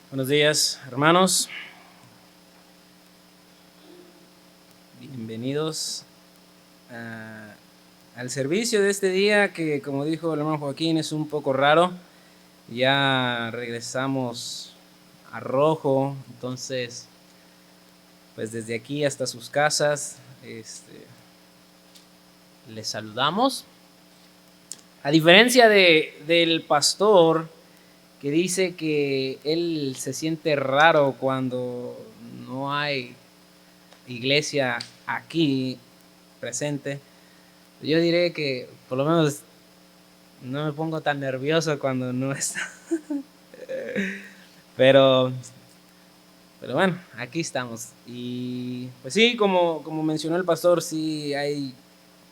Buenos días, hermanos. Bienvenidos al servicio de este día que, como dijo el hermano Joaquín, es un poco raro. Ya regresamos a rojo, entonces, pues desde aquí hasta sus casas, les saludamos. A diferencia del pastor que dice que él se siente raro cuando no hay iglesia aquí presente, yo diré que por lo menos no me pongo tan nervioso cuando no está. pero, pero bueno, aquí estamos. Y pues sí, como mencionó el pastor, sí hay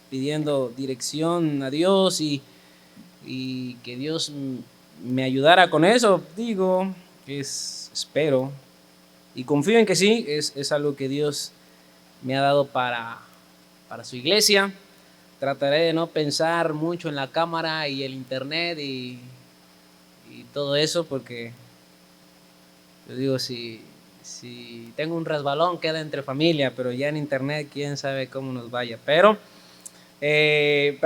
pidiendo dirección a Dios y que Dios me ayudara con eso. Digo, espero y confío en que sí, es algo que Dios me ha dado para su iglesia. Trataré de no pensar mucho en la cámara y el internet y todo eso, porque yo digo, si tengo un resbalón queda entre familia, pero ya en internet quién sabe cómo nos vaya. Pero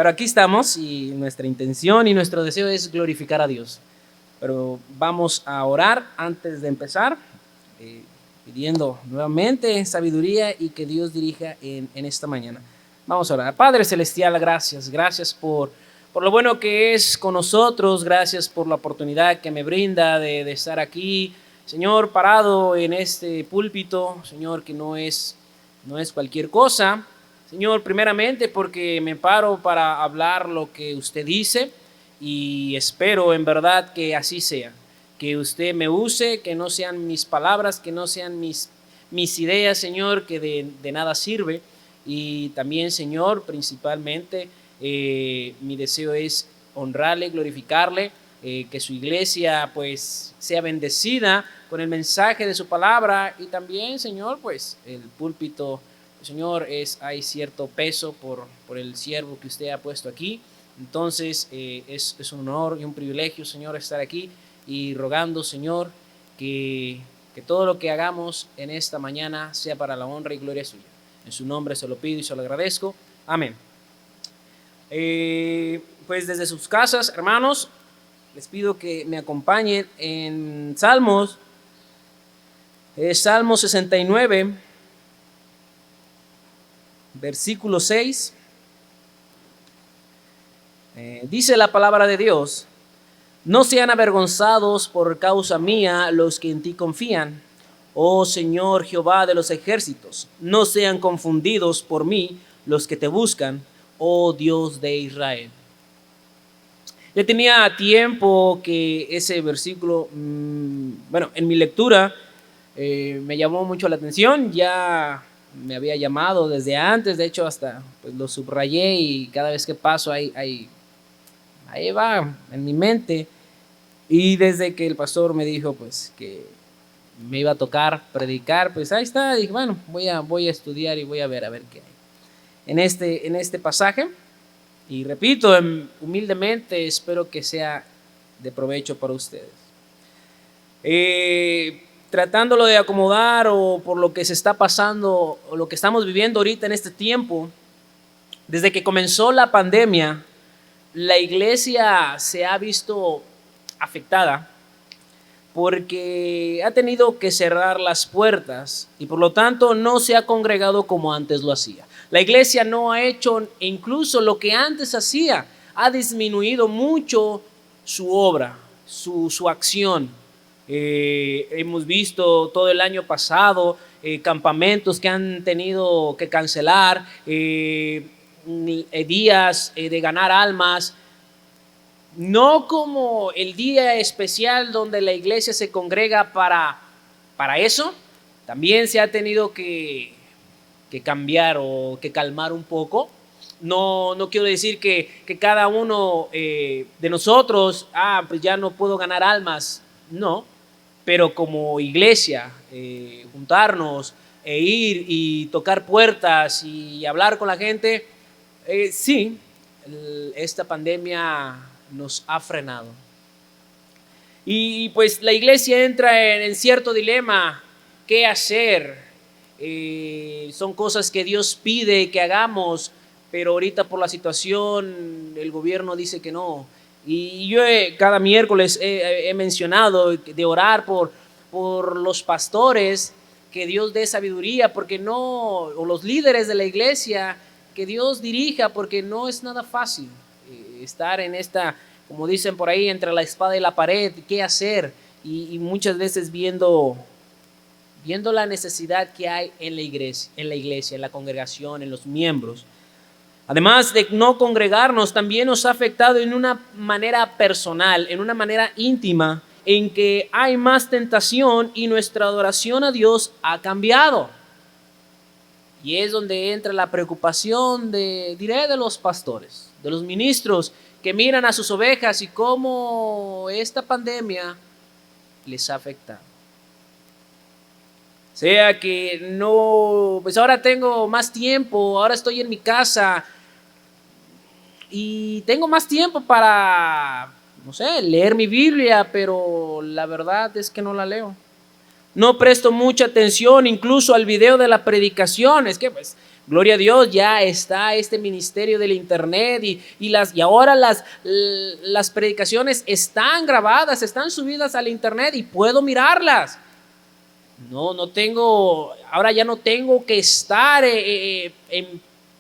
aquí estamos y nuestra intención y nuestro deseo es glorificar a Dios. Pero vamos a orar antes de empezar, pidiendo nuevamente sabiduría y que Dios dirija en esta mañana. Vamos a orar. Padre Celestial, gracias por lo bueno que es con nosotros, gracias por la oportunidad que me brinda de estar aquí, Señor, parado en este púlpito, Señor, que no es cualquier cosa, Señor, primeramente porque me paro para hablar lo que usted dice y espero en verdad que así sea, que usted me use, que no sean mis palabras, que no sean mis ideas, Señor, que de nada sirve. Y también, Señor, principalmente mi deseo es honrarle, glorificarle, que su iglesia pues sea bendecida con el mensaje de su palabra y también, Señor, pues el púlpito, Señor, hay cierto peso por el siervo que usted ha puesto aquí. Entonces es un honor y un privilegio, Señor, estar aquí y rogando, Señor, que todo lo que hagamos en esta mañana sea para la honra y gloria suya. En su nombre se lo pido y se lo agradezco. Amén. Pues desde sus casas, hermanos, les pido que me acompañen en Salmos, Salmo 69, versículo 6. Dice la palabra de Dios: no sean avergonzados por causa mía los que en ti confían, oh Señor Jehová de los ejércitos. No sean confundidos por mí los que te buscan, oh Dios de Israel. Ya tenía tiempo que ese versículo, bueno, en mi lectura me llamó mucho la atención. Ya me había llamado desde antes, de hecho hasta pues, lo subrayé y cada vez que paso ahí va en mi mente. Y desde que el pastor me dijo pues que me iba a tocar predicar, pues ahí está, dije, bueno, voy a estudiar y voy a ver qué hay en este pasaje. Y repito, humildemente espero que sea de provecho para ustedes. Tratándolo de acomodar o por lo que se está pasando o lo que estamos viviendo ahorita en este tiempo, desde que comenzó la pandemia, la iglesia se ha visto afectada porque ha tenido que cerrar las puertas y por lo tanto no se ha congregado como antes lo hacía. La iglesia no ha hecho incluso lo que antes hacía, ha disminuido mucho su obra, su acción. Hemos visto todo el año pasado campamentos que han tenido que cancelar, días de ganar almas, no como el día especial donde la iglesia se congrega para eso. También se ha tenido que cambiar o que calmar un poco. No quiero decir que cada uno de nosotros, pues ya no puedo ganar almas, no, pero como iglesia, juntarnos e ir y tocar puertas y hablar con la gente, sí, esta pandemia nos ha frenado. Y pues la iglesia entra en cierto dilema, ¿qué hacer? Son cosas que Dios pide que hagamos, pero ahorita por la situación el gobierno dice que no. Y yo cada miércoles he mencionado de orar por los pastores, que Dios dé sabiduría, porque no, o los líderes de la iglesia, que Dios dirija, porque no es nada fácil estar en esta, como dicen por ahí, entre la espada y la pared, qué hacer, y muchas veces viendo la necesidad que hay en la iglesia, en la congregación, en los miembros. Además de no congregarnos, también nos ha afectado en una manera personal, en una manera íntima, en que hay más tentación y nuestra adoración a Dios ha cambiado. Y es donde entra la preocupación de los pastores, de los ministros que miran a sus ovejas y cómo esta pandemia les ha afectado. Sea que no, pues ahora tengo más tiempo, ahora estoy en mi casa y tengo más tiempo para, no sé, leer mi Biblia, pero la verdad es que no la leo. No presto mucha atención incluso al video de la predicación. Es que pues, gloria a Dios, ya está este ministerio del internet y ahora las predicaciones están grabadas, están subidas al internet y puedo mirarlas. Ahora ya no tengo que estar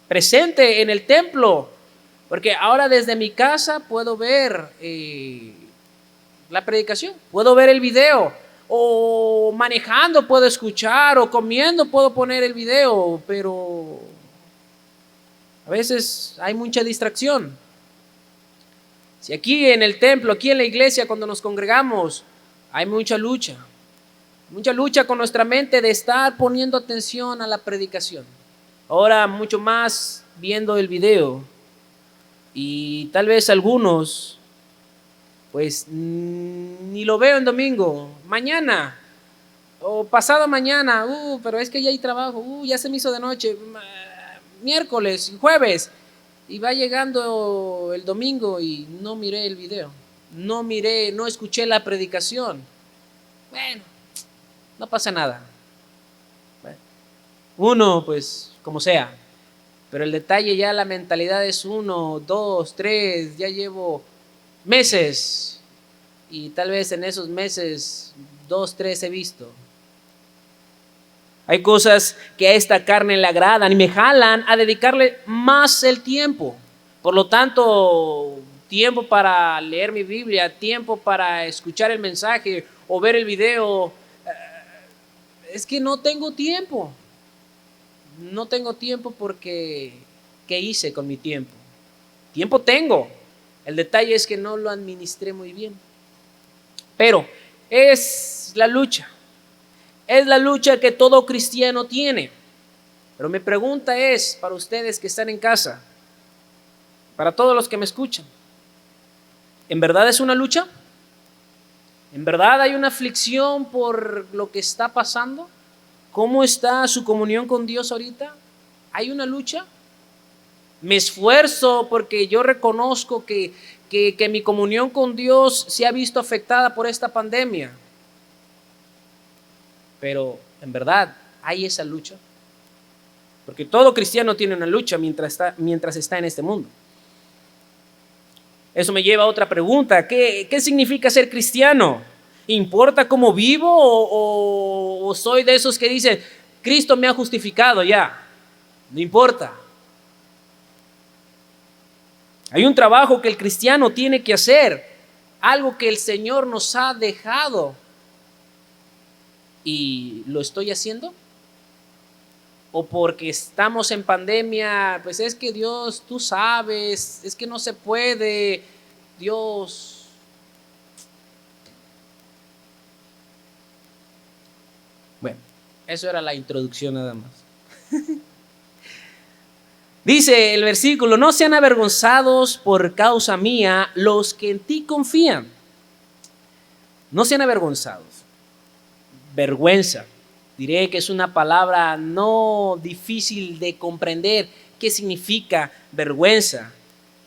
presente en el templo, porque ahora desde mi casa puedo ver la predicación, puedo ver el video, o manejando puedo escuchar, o comiendo puedo poner el video, pero a veces hay mucha distracción. Si aquí en el templo, aquí en la iglesia, cuando nos congregamos, hay mucha lucha con nuestra mente de estar poniendo atención a la predicación. Ahora mucho más viendo el video, y tal vez algunos pues ni lo veo en domingo, mañana o pasado mañana, pero es que ya hay trabajo, ya se me hizo de noche, miércoles, jueves, y va llegando el domingo y no miré el video, no escuché la predicación. Bueno, no pasa nada. Uno, pues, como sea. Pero el detalle ya, la mentalidad es 1, 2, 3, ya llevo meses. Y tal vez en esos meses, 2, 3 he visto. Hay cosas que a esta carne le agradan y me jalan a dedicarle más el tiempo. Por lo tanto, tiempo para leer mi Biblia, tiempo para escuchar el mensaje o ver el video. Es que no tengo tiempo. No tengo tiempo porque ¿qué hice con mi tiempo? Tiempo tengo. El detalle es que no lo administré muy bien. Pero es la lucha. Es la lucha que todo cristiano tiene. Pero mi pregunta es para ustedes que están en casa, para todos los que me escuchan, ¿en verdad es una lucha? ¿En verdad hay una aflicción por lo que está pasando? ¿Cómo está su comunión con Dios ahorita? ¿Hay una lucha? Me esfuerzo porque yo reconozco que mi comunión con Dios se ha visto afectada por esta pandemia. Pero en verdad hay esa lucha. Porque todo cristiano tiene una lucha mientras está en este mundo. Eso me lleva a otra pregunta. ¿Qué significa ser cristiano? ¿Importa cómo vivo o soy de esos que dicen, Cristo me ha justificado ya? No importa. Hay un trabajo que el cristiano tiene que hacer, algo que el Señor nos ha dejado. ¿Y lo estoy haciendo? ¿O porque estamos en pandemia, pues es que Dios, tú sabes, es que no se puede, Dios? Bueno, eso era la introducción nada más. Dice el versículo, no sean avergonzados por causa mía los que en ti confían. No sean avergonzados. Vergüenza. Diré que es una palabra no difícil de comprender. ¿Qué significa vergüenza?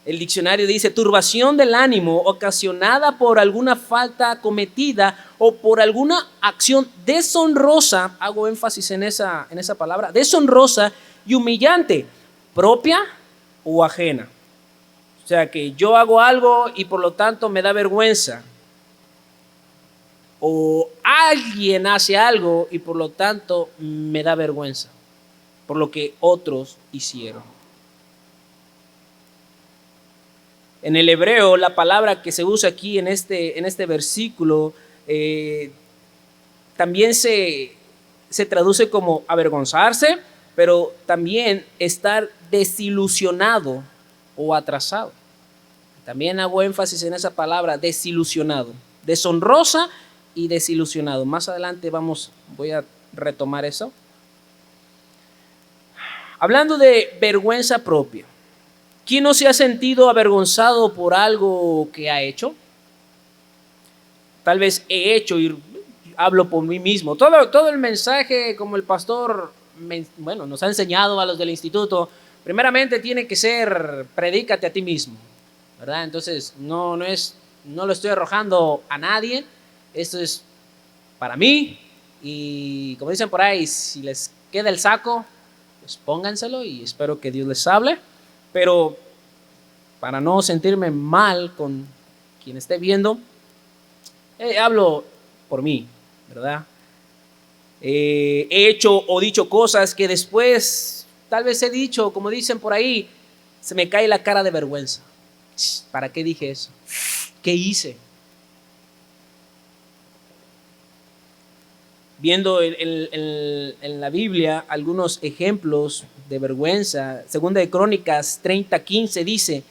El diccionario dice turbación del ánimo ocasionada por alguna falta cometida o por alguna acción deshonrosa, hago énfasis en esa palabra, deshonrosa y humillante, propia o ajena. O sea, que yo hago algo y por lo tanto me da vergüenza. O alguien hace algo y por lo tanto me da vergüenza por lo que otros hicieron. En el hebreo, la palabra que se usa aquí en este versículo también se traduce como avergonzarse, pero también estar desilusionado o atrasado. También hago énfasis en esa palabra, desilusionado, deshonrosa y desilusionado. Más adelante voy a retomar eso. Hablando de vergüenza propia, ¿quién no se ha sentido avergonzado por algo que ha hecho? Tal vez he hecho y hablo por mí mismo. Todo el mensaje, como el pastor nos ha enseñado a los del instituto, primeramente tiene que ser predícate a ti mismo, ¿verdad? Entonces no lo estoy arrojando a nadie, esto es para mí y como dicen por ahí, si les queda el saco, pues pónganselo y espero que Dios les hable, pero para no sentirme mal con quien esté viendo, hablo por mí, ¿verdad? He hecho o dicho cosas que después tal vez he dicho, como dicen por ahí, se me cae la cara de vergüenza. ¿Para qué dije eso? ¿Qué hice? Viendo en la Biblia algunos ejemplos de vergüenza, Segunda de Crónicas 30:15 dice: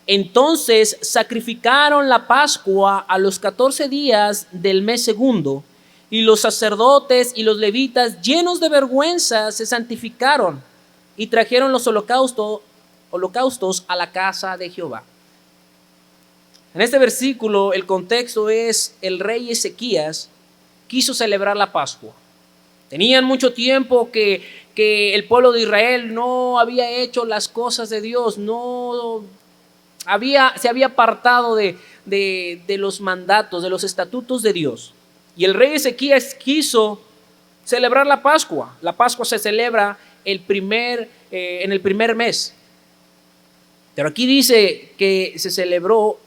entonces sacrificaron la Pascua a los 14 días del mes segundo, y los sacerdotes y los levitas, llenos de vergüenza, se santificaron y trajeron los holocaustos a la casa de Jehová. En este versículo el contexto es el rey Ezequías quiso celebrar la Pascua. Tenían mucho tiempo que el pueblo de Israel no había hecho las cosas de Dios, se había apartado de los mandatos, de los estatutos de Dios. Y el rey Ezequías quiso celebrar la Pascua. La Pascua se celebra en el primer mes. Pero aquí dice que se celebró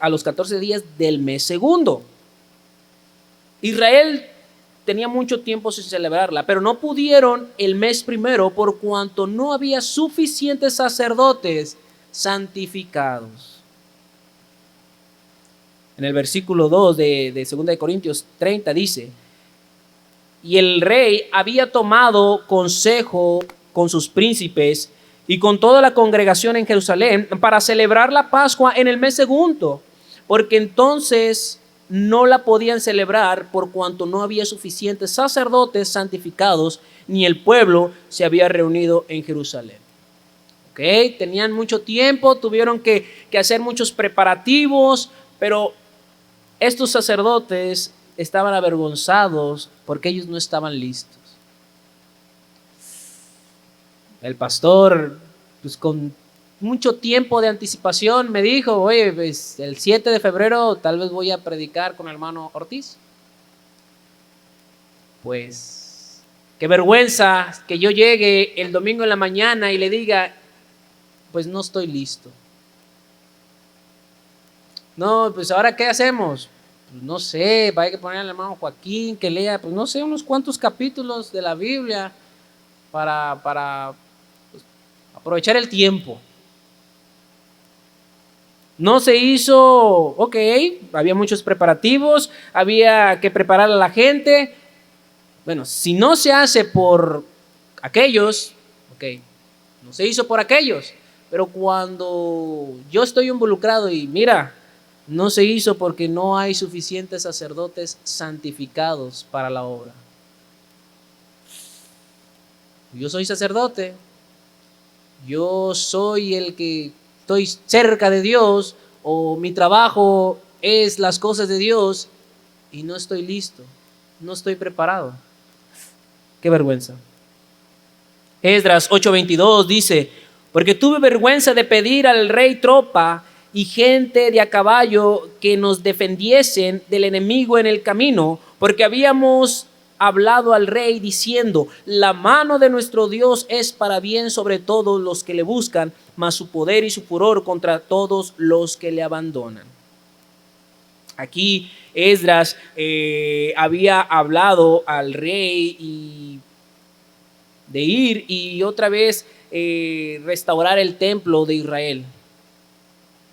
a los 14 días del mes segundo. Israel tenía mucho tiempo sin celebrarla, pero no pudieron el mes primero por cuanto no había suficientes sacerdotes santificados. En el versículo 2 de 2 de Corintios 30 dice: y el rey había tomado consejo con sus príncipes y con toda la congregación en Jerusalén para celebrar la Pascua en el mes segundo, porque entonces no la podían celebrar por cuanto no había suficientes sacerdotes santificados, ni el pueblo se había reunido en Jerusalén. ¿Okay? Tenían mucho tiempo, tuvieron que hacer muchos preparativos, pero estos sacerdotes estaban avergonzados porque ellos no estaban listos. El pastor, pues con mucho tiempo de anticipación me dijo: oye, pues el 7 de febrero tal vez voy a predicar con el hermano Ortiz. Pues qué vergüenza que yo llegue el domingo en la mañana y le diga: pues no estoy listo. No, pues ahora ¿qué hacemos? Pues no sé, hay que poner al hermano Joaquín que lea, pues no sé, unos cuantos capítulos de la Biblia para pues, aprovechar el tiempo. No se hizo, ok, había muchos preparativos, había que preparar a la gente. Bueno, si no se hace por aquellos, ok, no se hizo por aquellos, pero cuando yo estoy involucrado y mira, no se hizo porque no hay suficientes sacerdotes santificados para la obra. Yo soy sacerdote, yo soy el que estoy cerca de Dios, o mi trabajo es las cosas de Dios y no estoy listo, no estoy preparado. Qué vergüenza. Esdras 8:22 dice: porque tuve vergüenza de pedir al rey tropa y gente de a caballo que nos defendiesen del enemigo en el camino, porque habíamos hablado al rey diciendo: la mano de nuestro Dios es para bien sobre todos los que le buscan, mas su poder y su furor contra todos los que le abandonan. Aquí Esdras había hablado al rey y de ir y otra vez restaurar el templo de Israel.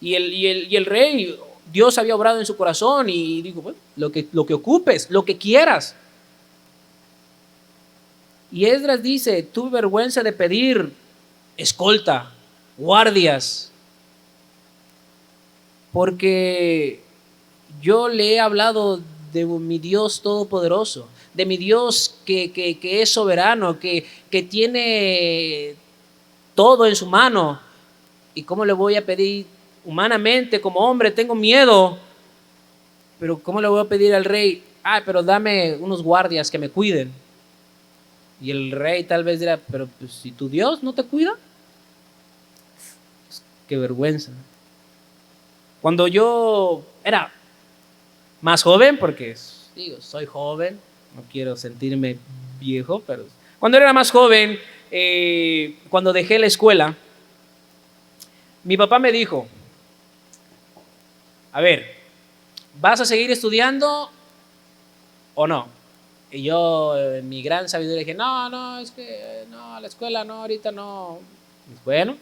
Y el rey, Dios había obrado en su corazón y dijo: bueno, lo que ocupes, lo que quieras. Y Esdras dice: tuve vergüenza de pedir escolta, guardias, porque yo le he hablado de mi Dios todopoderoso, de mi Dios que es soberano, que tiene todo en su mano. ¿Y cómo le voy a pedir humanamente, como hombre? Tengo miedo. Pero ¿cómo le voy a pedir al rey? Pero dame unos guardias que me cuiden. Y el rey tal vez dirá: pero pues, si tu Dios no te cuida, qué vergüenza. Cuando yo era más joven, porque digo, soy joven, no quiero sentirme viejo, pero cuando era más joven, cuando dejé la escuela, mi papá me dijo: a ver, ¿vas a seguir estudiando o no? Y yo, en mi gran sabiduría, dije: no, es que no, la escuela no, ahorita no. Bueno,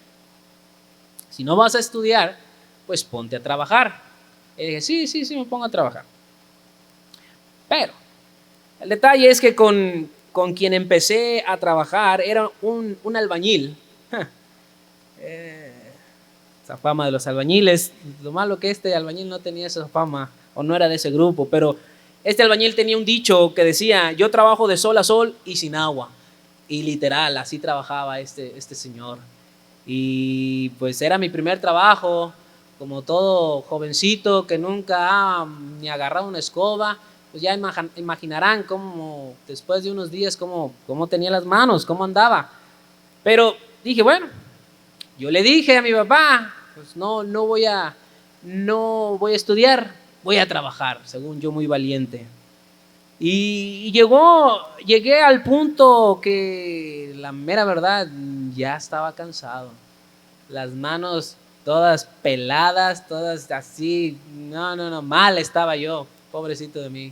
si no vas a estudiar, pues ponte a trabajar. Y dije: sí, me pongo a trabajar. Pero el detalle es que con quien empecé a trabajar era un albañil. Esa fama de los albañiles, lo malo que este albañil no tenía esa fama, o no era de ese grupo, pero este albañil tenía un dicho que decía: yo trabajo de sol a sol y sin agua. Y literal, así trabajaba este señor. Y pues era mi primer trabajo, como todo jovencito que nunca ha ni agarrado una escoba, pues ya imaginarán cómo después de unos días cómo tenía las manos, cómo andaba. Pero dije: bueno, yo le dije a mi papá: pues no voy a estudiar, voy a trabajar, según yo, muy valiente. Y llegué al punto que la mera verdad ya estaba cansado. Las manos todas peladas, todas así, no, mal estaba yo, pobrecito de mí.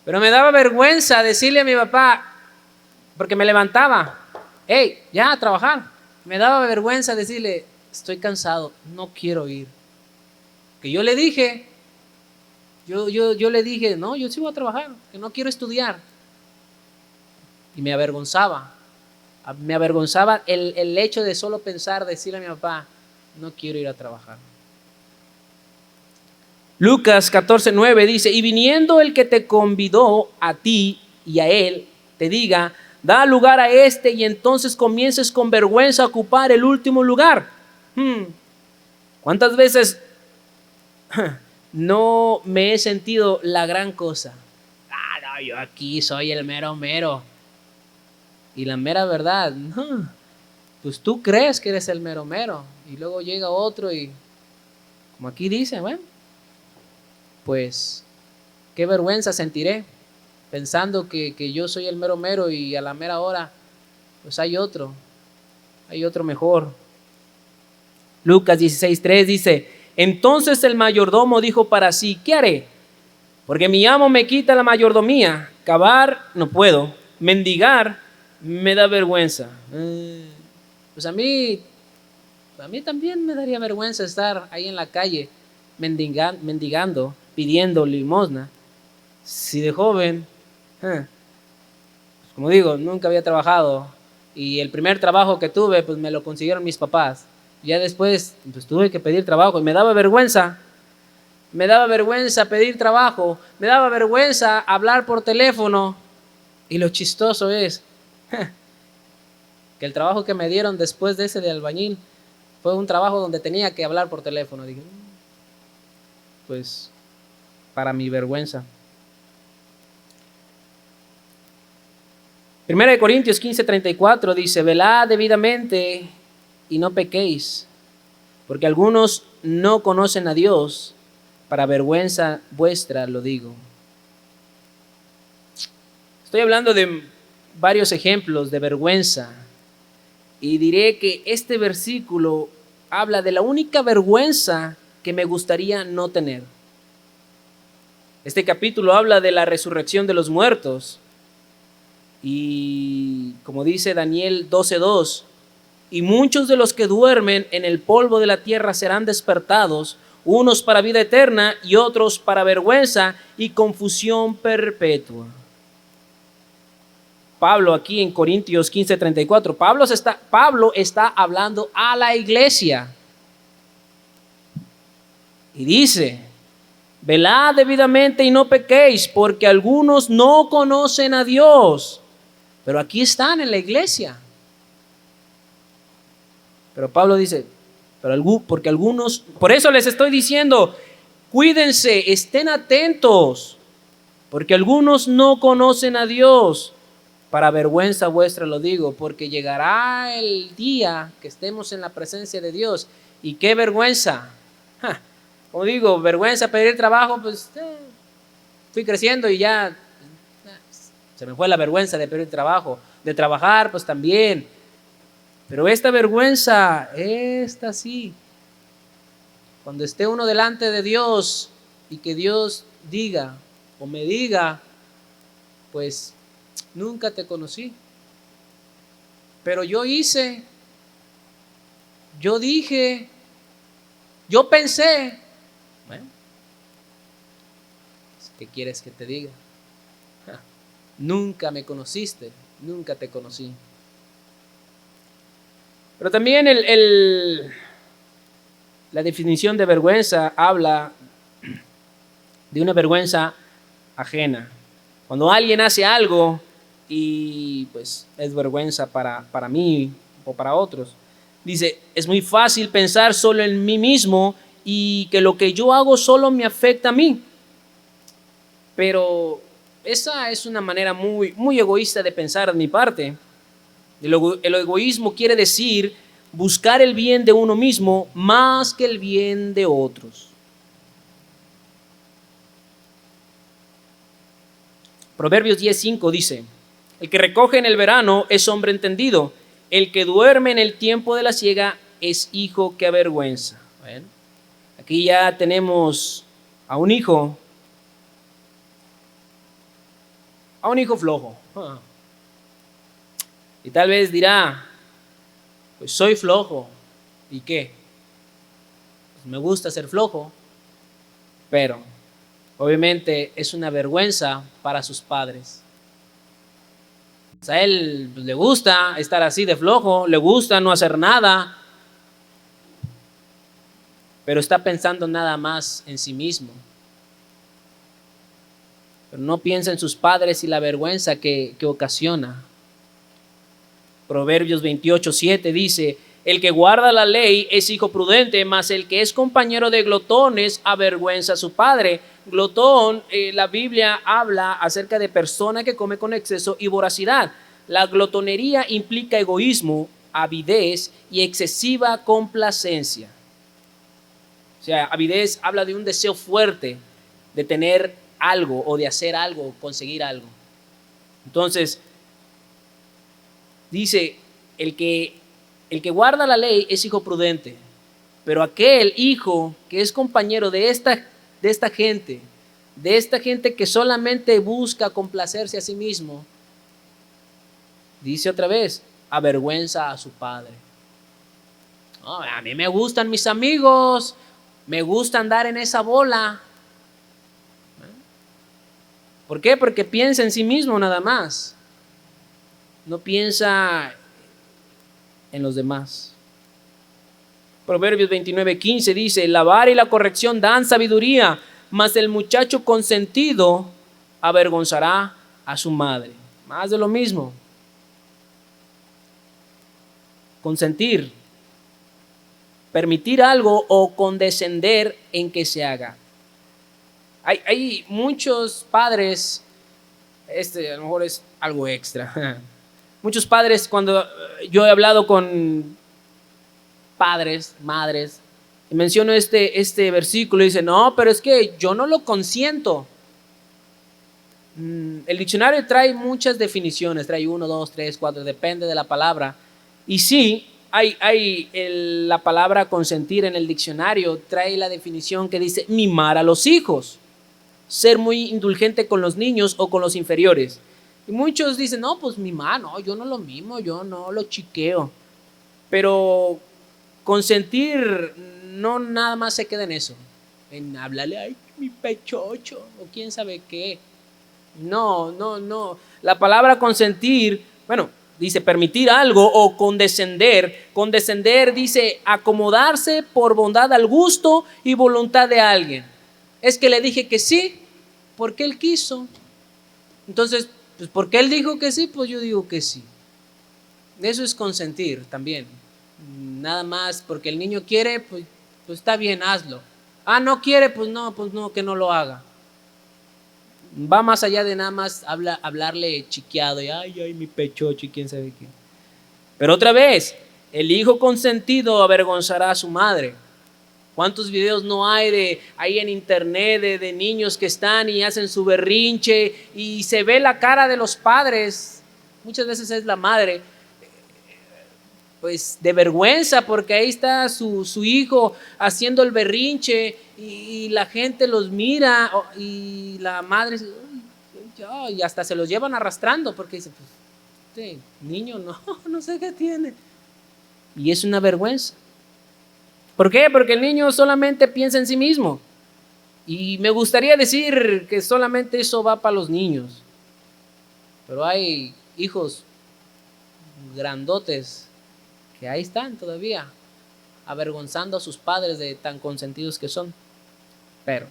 Pero me daba vergüenza decirle a mi papá, porque me levantaba: hey, ya a trabajar. Me daba vergüenza decirle: estoy cansado, no quiero ir. Que yo le dije, no, yo sí voy a trabajar, que no quiero estudiar. Y me avergonzaba el hecho de solo pensar, decirle a mi papá: no quiero ir a trabajar. Lucas 14:9 dice: y viniendo el que te convidó a ti y a él, te diga: da lugar a este, y entonces comiences con vergüenza a ocupar el último lugar. ¿Cuántas veces no me he sentido la gran cosa? No, yo aquí soy el mero mero. Y la mera verdad, no, pues tú crees que eres el mero mero. Y luego llega otro y, como aquí dice, bueno, pues qué vergüenza sentiré pensando que yo soy el mero mero, y a la mera hora pues hay otro mejor. Lucas 16:3 dice: entonces el mayordomo dijo para sí: ¿qué haré? Porque mi amo me quita la mayordomía. Cavar no puedo, mendigar me da vergüenza. Pues a mí también me daría vergüenza estar ahí en la calle mendigando, pidiendo limosna. Si de joven, pues como digo, nunca había trabajado, y el primer trabajo que tuve pues me lo consiguieron mis papás. Ya después pues tuve que pedir trabajo y me daba vergüenza pedir trabajo, me daba vergüenza hablar por teléfono. Y lo chistoso es que el trabajo que me dieron después de ese de albañil fue un trabajo donde tenía que hablar por teléfono. Dije, pues para mi vergüenza. 1 Corintios 15:34 dice: velad debidamente y no pequéis, porque algunos no conocen a Dios, para vergüenza vuestra lo digo. Estoy hablando de varios ejemplos de vergüenza y diré que este versículo habla de la única vergüenza que me gustaría no tener. Este capítulo habla de la resurrección de los muertos y como dice Daniel 12:2, y muchos de los que duermen en el polvo de la tierra serán despertados, unos para vida eterna y otros para vergüenza y confusión perpetua. Pablo aquí en Corintios 15:34, Pablo está hablando a la iglesia y dice: velad debidamente y no pequéis, porque algunos no conocen a Dios. Pero aquí están en la iglesia. Pero Pablo dice, porque algunos, por eso les estoy diciendo, cuídense, estén atentos, porque algunos no conocen a Dios. Para vergüenza vuestra lo digo, porque llegará el día que estemos en la presencia de Dios. ¿Y qué vergüenza? Como digo, vergüenza pedir trabajo, pues fui creciendo y ya se me fue la vergüenza de pedir trabajo. De trabajar, pues también. Pero esta vergüenza, esta sí, cuando esté uno delante de Dios y que Dios diga o me diga, pues nunca te conocí, pero yo hice, yo dije, yo pensé. Bueno, ¿qué quieres que te diga? Nunca me conociste, nunca te conocí. Pero también la definición de vergüenza habla de una vergüenza ajena. Cuando alguien hace algo y pues es vergüenza para mí o para otros. Dice, es muy fácil pensar solo en mí mismo y que lo que yo hago solo me afecta a mí. Pero esa es una manera muy egoísta de pensar de mi parte. El egoísmo quiere decir buscar el bien de uno mismo más que el bien de otros. Proverbios 10:5 dice, el que recoge en el verano es hombre entendido, el que duerme en el tiempo de la siega es hijo que avergüenza. Bueno, aquí ya tenemos a un hijo flojo. Y tal vez dirá, pues soy flojo. ¿Y qué? Pues me gusta ser flojo, pero obviamente es una vergüenza para sus padres. O sea, a él le gusta estar así de flojo, le gusta no hacer nada, pero está pensando nada más en sí mismo. Pero no piensa en sus padres y la vergüenza que ocasiona. Proverbios 28:7 dice, el que guarda la ley es hijo prudente, mas el que es compañero de glotones avergüenza a su padre. Glotón, la Biblia habla acerca de persona que come con exceso y voracidad. La glotonería implica egoísmo, avidez y excesiva complacencia. O sea, avidez habla de un deseo fuerte de tener algo o de hacer algo, conseguir algo. Entonces, dice, el que guarda la ley es hijo prudente, pero aquel hijo que es compañero de esta gente, que solamente busca complacerse a sí mismo, dice otra vez, avergüenza a su padre. No, a mí me gustan mis amigos, me gusta andar en esa bola. ¿Por qué? Porque piensa en sí mismo nada más. No piensa en los demás. Proverbios 29:15 dice, la vara y la corrección dan sabiduría, mas el muchacho consentido avergonzará a su madre. Más de lo mismo. Consentir, permitir algo o condescender en que se haga. Hay muchos padres, a lo mejor es algo extra. Muchos padres, cuando yo he hablado con padres, madres, y menciono este versículo y dice, no, pero es que yo no lo consiento. El diccionario trae muchas definiciones, trae 1, 2, 3, 4, depende de la palabra. Y sí, la palabra consentir en el diccionario trae la definición que dice mimar a los hijos, ser muy indulgente con los niños o con los inferiores. Y muchos dicen, no, pues mimar, no, yo no lo mimo, yo no lo chiqueo. Pero consentir no nada más se queda en eso, en hablarle, ay, mi pechocho, o quién sabe qué. No. La palabra consentir, bueno, dice permitir algo o condescender. Condescender dice acomodarse por bondad al gusto y voluntad de alguien. Es que le dije que sí, porque él quiso. Entonces, pues porque él dijo que sí, pues yo digo que sí. Eso es consentir también. Nada más porque el niño quiere, pues está bien, hazlo. Ah, no quiere, pues no, que no lo haga. Va más allá de nada más hablarle chiqueado y ay, mi pechocho y quién sabe qué. Pero otra vez, el hijo consentido avergonzará a su madre. ¿Cuántos videos no hay ahí en internet de niños que están y hacen su berrinche y se ve la cara de los padres? Muchas veces es la madre, pues de vergüenza, porque ahí está su hijo haciendo el berrinche y la gente los mira y la madre y hasta se los llevan arrastrando porque dice, pues este niño no sé qué tiene. Y es una vergüenza. ¿Por qué? Porque el niño solamente piensa en sí mismo. Y me gustaría decir que solamente eso va para los niños. Pero hay hijos grandotes que ahí están todavía, avergonzando a sus padres de tan consentidos que son. Pero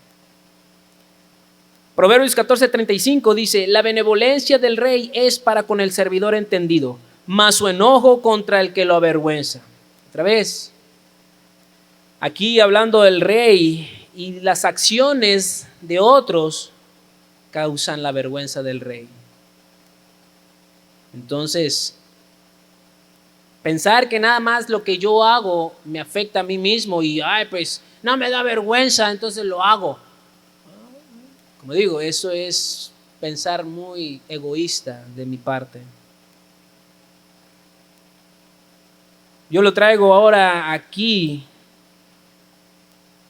Proverbios 14:35 dice, la benevolencia del rey es para con el servidor entendido, mas su enojo contra el que lo avergüenza. Otra vez, aquí hablando del rey y las acciones de otros causan la vergüenza del rey. Entonces, pensar que nada más lo que yo hago me afecta a mí mismo y, ay, pues no me da vergüenza, entonces lo hago. Como digo, eso es pensar muy egoísta de mi parte. Yo lo traigo ahora aquí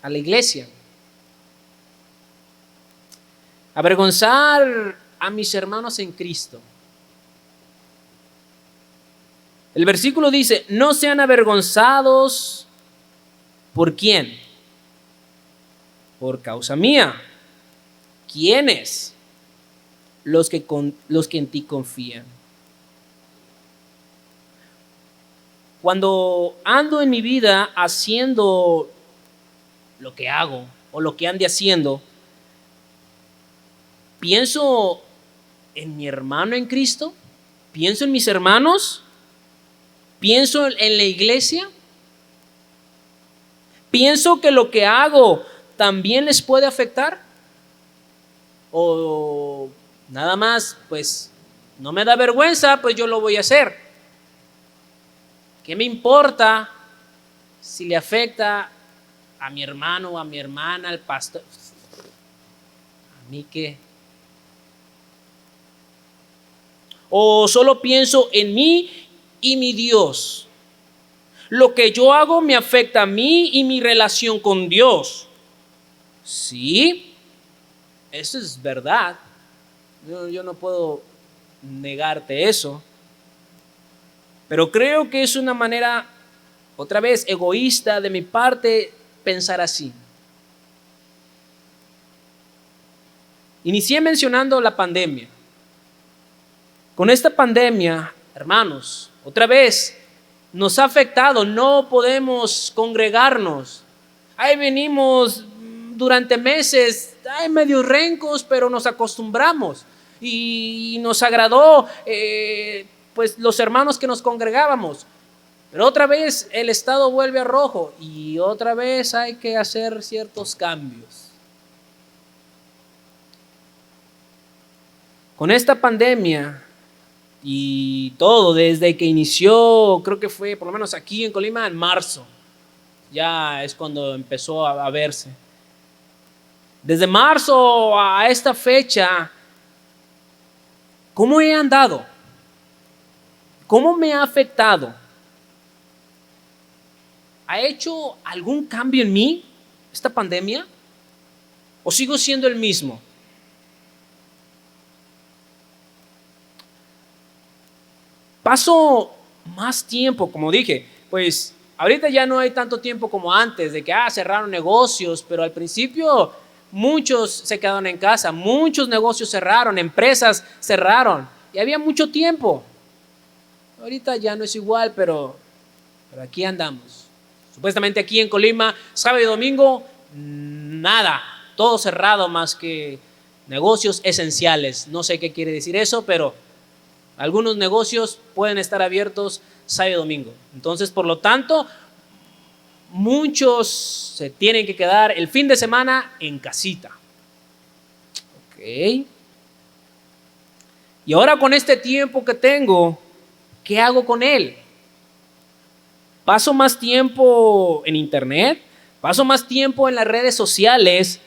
a la iglesia. Avergonzar a mis hermanos en Cristo. El versículo dice, no sean avergonzados. ¿Por quién? Por causa mía. ¿Quiénes? Los que en ti confían. Cuando ando en mi vida haciendo lo que hago o lo que ande haciendo, pienso en mi hermano en Cristo, pienso en mis hermanos, pienso en la iglesia, pienso que lo que hago también les puede afectar. O nada más, pues no me da vergüenza, pues yo lo voy a hacer. ¿Qué me importa si le afecta a mi hermano o a mi hermana, al pastor? ¿A mí qué? O solo pienso en mí y mi Dios. Lo que yo hago me afecta a mí y mi relación con Dios. Sí. Eso es verdad. Yo no puedo negarte eso. Pero creo que es una manera, otra vez, egoísta de mi parte pensar así. Inicié mencionando la pandemia. Con esta pandemia, hermanos, otra vez, nos ha afectado. No podemos congregarnos. Ahí venimos durante meses, hay medios rencos, pero nos acostumbramos y nos agradó pues los hermanos que nos congregábamos. Pero otra vez el estado vuelve a rojo y otra vez hay que hacer ciertos cambios. Con esta pandemia y todo, desde que inició, creo que fue por lo menos aquí en Colima en marzo, ya es cuando empezó a verse. Desde marzo a esta fecha, ¿cómo he andado? ¿Cómo me ha afectado? ¿Ha hecho algún cambio en mí esta pandemia? ¿O sigo siendo el mismo? Paso más tiempo, como dije, pues ahorita ya no hay tanto tiempo como antes, de que cerraron negocios, pero al principio muchos se quedaron en casa, muchos negocios cerraron, empresas cerraron y había mucho tiempo. Ahorita ya no es igual, pero aquí andamos. Supuestamente aquí en Colima, sábado y domingo, nada, todo cerrado más que negocios esenciales. No sé qué quiere decir eso, pero algunos negocios pueden estar abiertos sábado y domingo. Entonces, por lo tanto, muchos se tienen que quedar el fin de semana en casita. Ok. Y ahora con este tiempo que tengo, ¿qué hago con él? Paso más tiempo en internet, paso más tiempo en las redes sociales,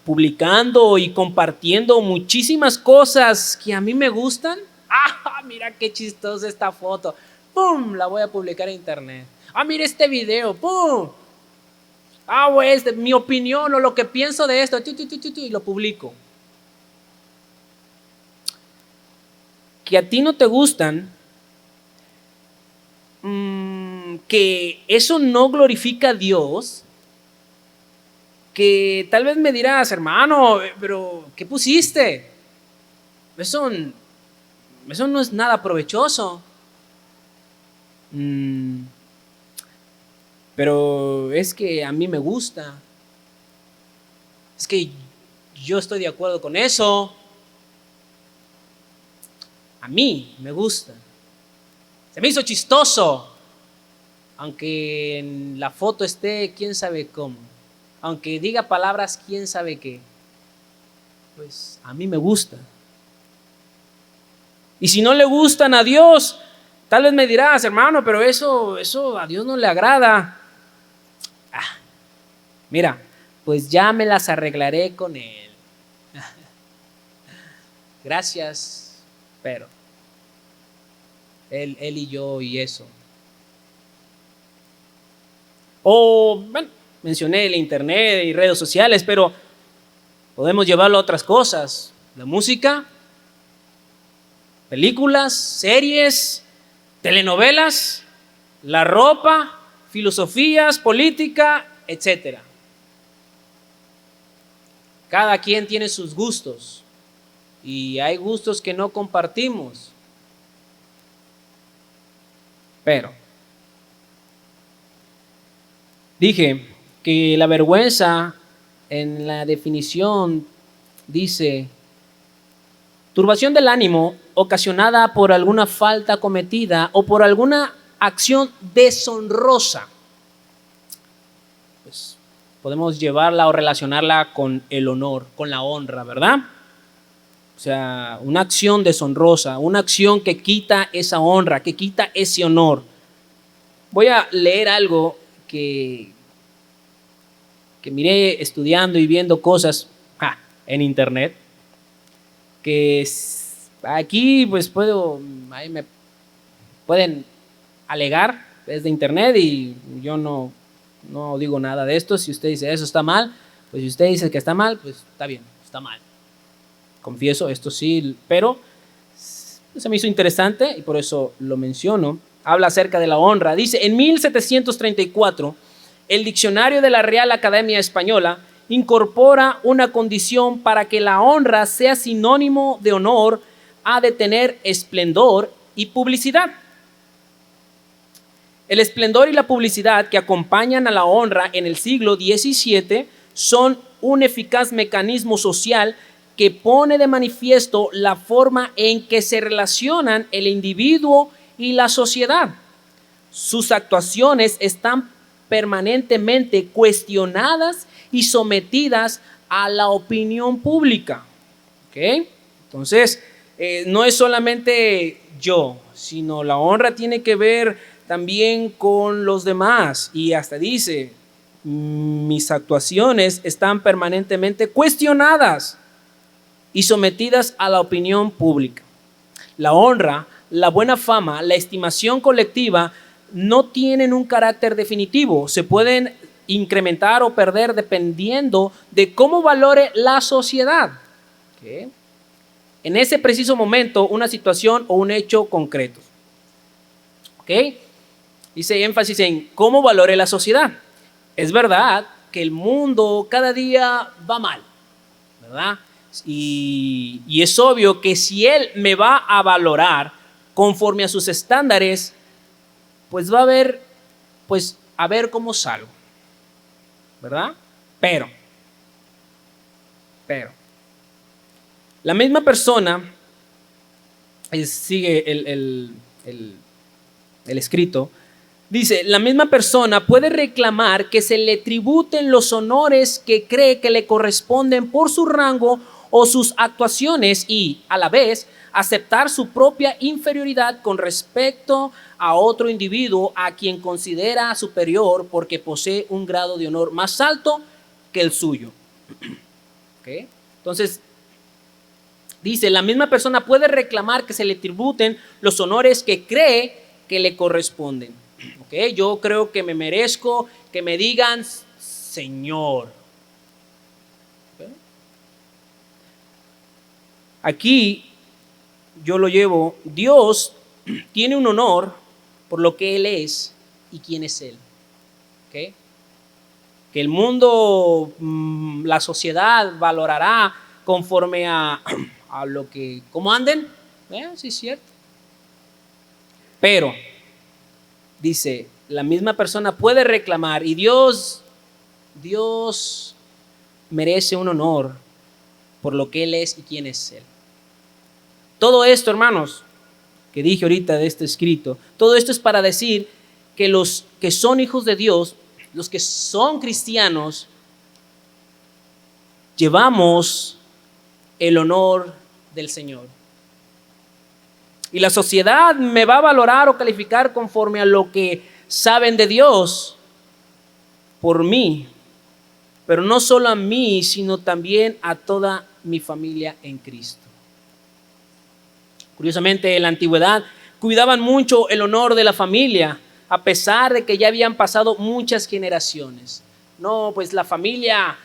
publicando y compartiendo muchísimas cosas que a mí me gustan. Mira qué chistosa esta foto, ¡pum!, la voy a publicar en internet. Mira este video, ¡pum!, mi opinión o lo que pienso de esto, y lo publico. Que a ti no te gustan, que eso no glorifica a Dios, que tal vez me dirás, hermano, pero ¿qué pusiste? Eso no es nada provechoso. Pero es que a mí me gusta. Es que yo estoy de acuerdo con eso. A mí me gusta. Se me hizo chistoso. Aunque en la foto esté quién sabe cómo. Aunque diga palabras quién sabe qué. Pues a mí me gusta. Y si no le gustan a Dios, tal vez me dirás, hermano, pero eso a Dios no le agrada. Mira, pues ya me las arreglaré con Él. Gracias, pero Él y yo y eso. Bueno, mencioné el internet y redes sociales, pero podemos llevarlo a otras cosas. La música, películas, series, telenovelas, la ropa, filosofías, política, etcétera. Cada quien tiene sus gustos y hay gustos que no compartimos. Pero dije que la vergüenza en la definición dice turbación del ánimo ocasionada por alguna falta cometida o por alguna acción deshonrosa. Pues podemos llevarla o relacionarla con el honor, con la honra, ¿verdad? O sea, una acción deshonrosa, una acción que quita esa honra, que quita ese honor. Voy a leer algo que miré estudiando y viendo cosas en internet, que aquí pues ahí me pueden alegar desde internet y yo no digo nada de esto. Si usted dice eso está mal, pues si usted dice que está mal, pues está bien, está mal. Confieso, esto sí, pero se me hizo interesante y por eso lo menciono. Habla acerca de la honra. Dice, en 1734, el diccionario de la Real Academia Española incorpora una condición para que la honra sea sinónimo de honor, ha de tener esplendor y publicidad. El esplendor y la publicidad que acompañan a la honra en el siglo XVII son un eficaz mecanismo social que pone de manifiesto la forma en que se relacionan el individuo y la sociedad. Sus actuaciones están permanentemente cuestionadas y sometidas a la opinión pública. ¿Okay? Entonces, no es solamente yo, sino la honra tiene que ver también con los demás. Y hasta dice, mis actuaciones están permanentemente cuestionadas y sometidas a la opinión pública. La honra, la buena fama, la estimación colectiva no tienen un carácter definitivo. Se pueden incrementar o perder dependiendo de cómo valore la sociedad. ¿Okay? En ese preciso momento, una situación o un hecho concreto. ¿Okay? Dice énfasis en cómo valore la sociedad. Es verdad que el mundo cada día va mal, ¿verdad? Y es obvio que si él me va a valorar conforme a sus estándares, pues va a ver, pues a ver cómo salgo, ¿verdad? Pero, la misma persona, sigue el escrito, dice, la misma persona puede reclamar que se le tributen los honores que cree que le corresponden por su rango o sus actuaciones y, a la vez, aceptar su propia inferioridad con respecto a otro individuo a quien considera superior porque posee un grado de honor más alto que el suyo. ¿Okay? Entonces, dice, la misma persona puede reclamar que se le tributen los honores que cree que le corresponden. ¿Okay? Yo creo que me merezco que me digan Señor. ¿Okay? Aquí yo lo llevo, Dios tiene un honor por lo que Él es y quién es Él. ¿Okay? Que el mundo, la sociedad valorará conforme a lo que, ¿cómo anden? Sí, es cierto. Pero, dice, la misma persona puede reclamar y Dios merece un honor por lo que Él es y quién es Él. Todo esto, hermanos, que dije ahorita de este escrito, todo esto es para decir que los que son hijos de Dios, los que son cristianos, llevamos el honor del Señor. Y la sociedad me va a valorar o calificar conforme a lo que saben de Dios por mí, pero no solo a mí, sino también a toda mi familia en Cristo. Curiosamente, en la antigüedad cuidaban mucho el honor de la familia, a pesar de que ya habían pasado muchas generaciones. No, pues la familia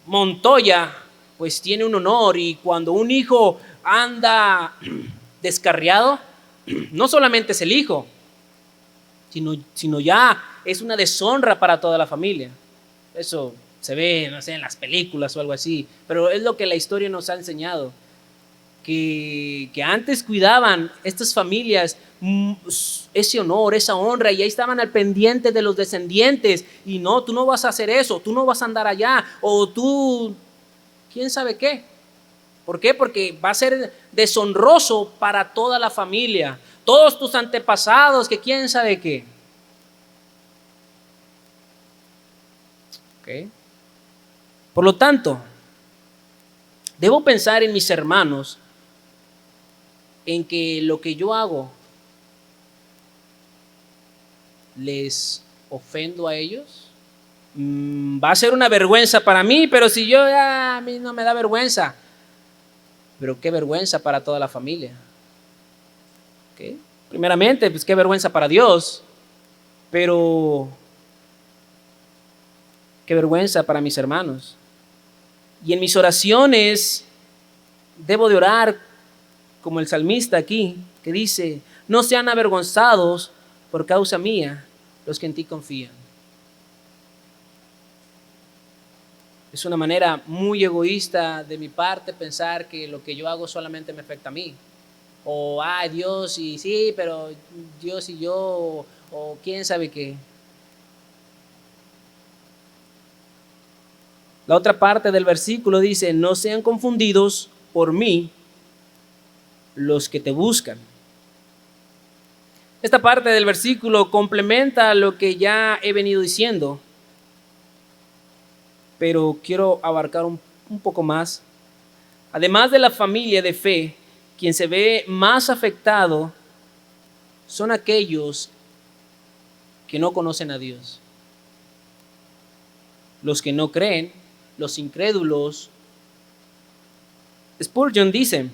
Montoya pues tiene un honor, y cuando un hijo anda descarriado, no solamente es el hijo, sino ya es una deshonra para toda la familia. Eso se ve, no sé, en las películas o algo así, pero es lo que la historia nos ha enseñado, que antes cuidaban estas familias ese honor, esa honra, y ahí estaban al pendiente de los descendientes, y no, tú no vas a hacer eso, tú no vas a andar allá, o tú, quién sabe qué. ¿Por qué? Porque va a ser deshonroso para toda la familia, todos tus antepasados, que quién sabe qué. ¿Okay? Por lo tanto, debo pensar en mis hermanos, en que lo que yo hago les ofendo a ellos. Va a ser una vergüenza para mí, pero si yo, a mí no me da vergüenza. Pero qué vergüenza para toda la familia. ¿Okay? Primeramente, pues qué vergüenza para Dios, pero qué vergüenza para mis hermanos. Y en mis oraciones debo de orar como el salmista aquí, que dice, no sean avergonzados por causa mía los que en ti confían. Es una manera muy egoísta de mi parte pensar que lo que yo hago solamente me afecta a mí. O, Dios y sí, pero Dios y yo, o quién sabe qué. La otra parte del versículo dice, no sean confundidos por mí los que te buscan. Esta parte del versículo complementa lo que ya he venido diciendo, pero quiero abarcar un poco más. Además de la familia de fe, quien se ve más afectado son aquellos que no conocen a Dios. Los que no creen, los incrédulos. Spurgeon dice: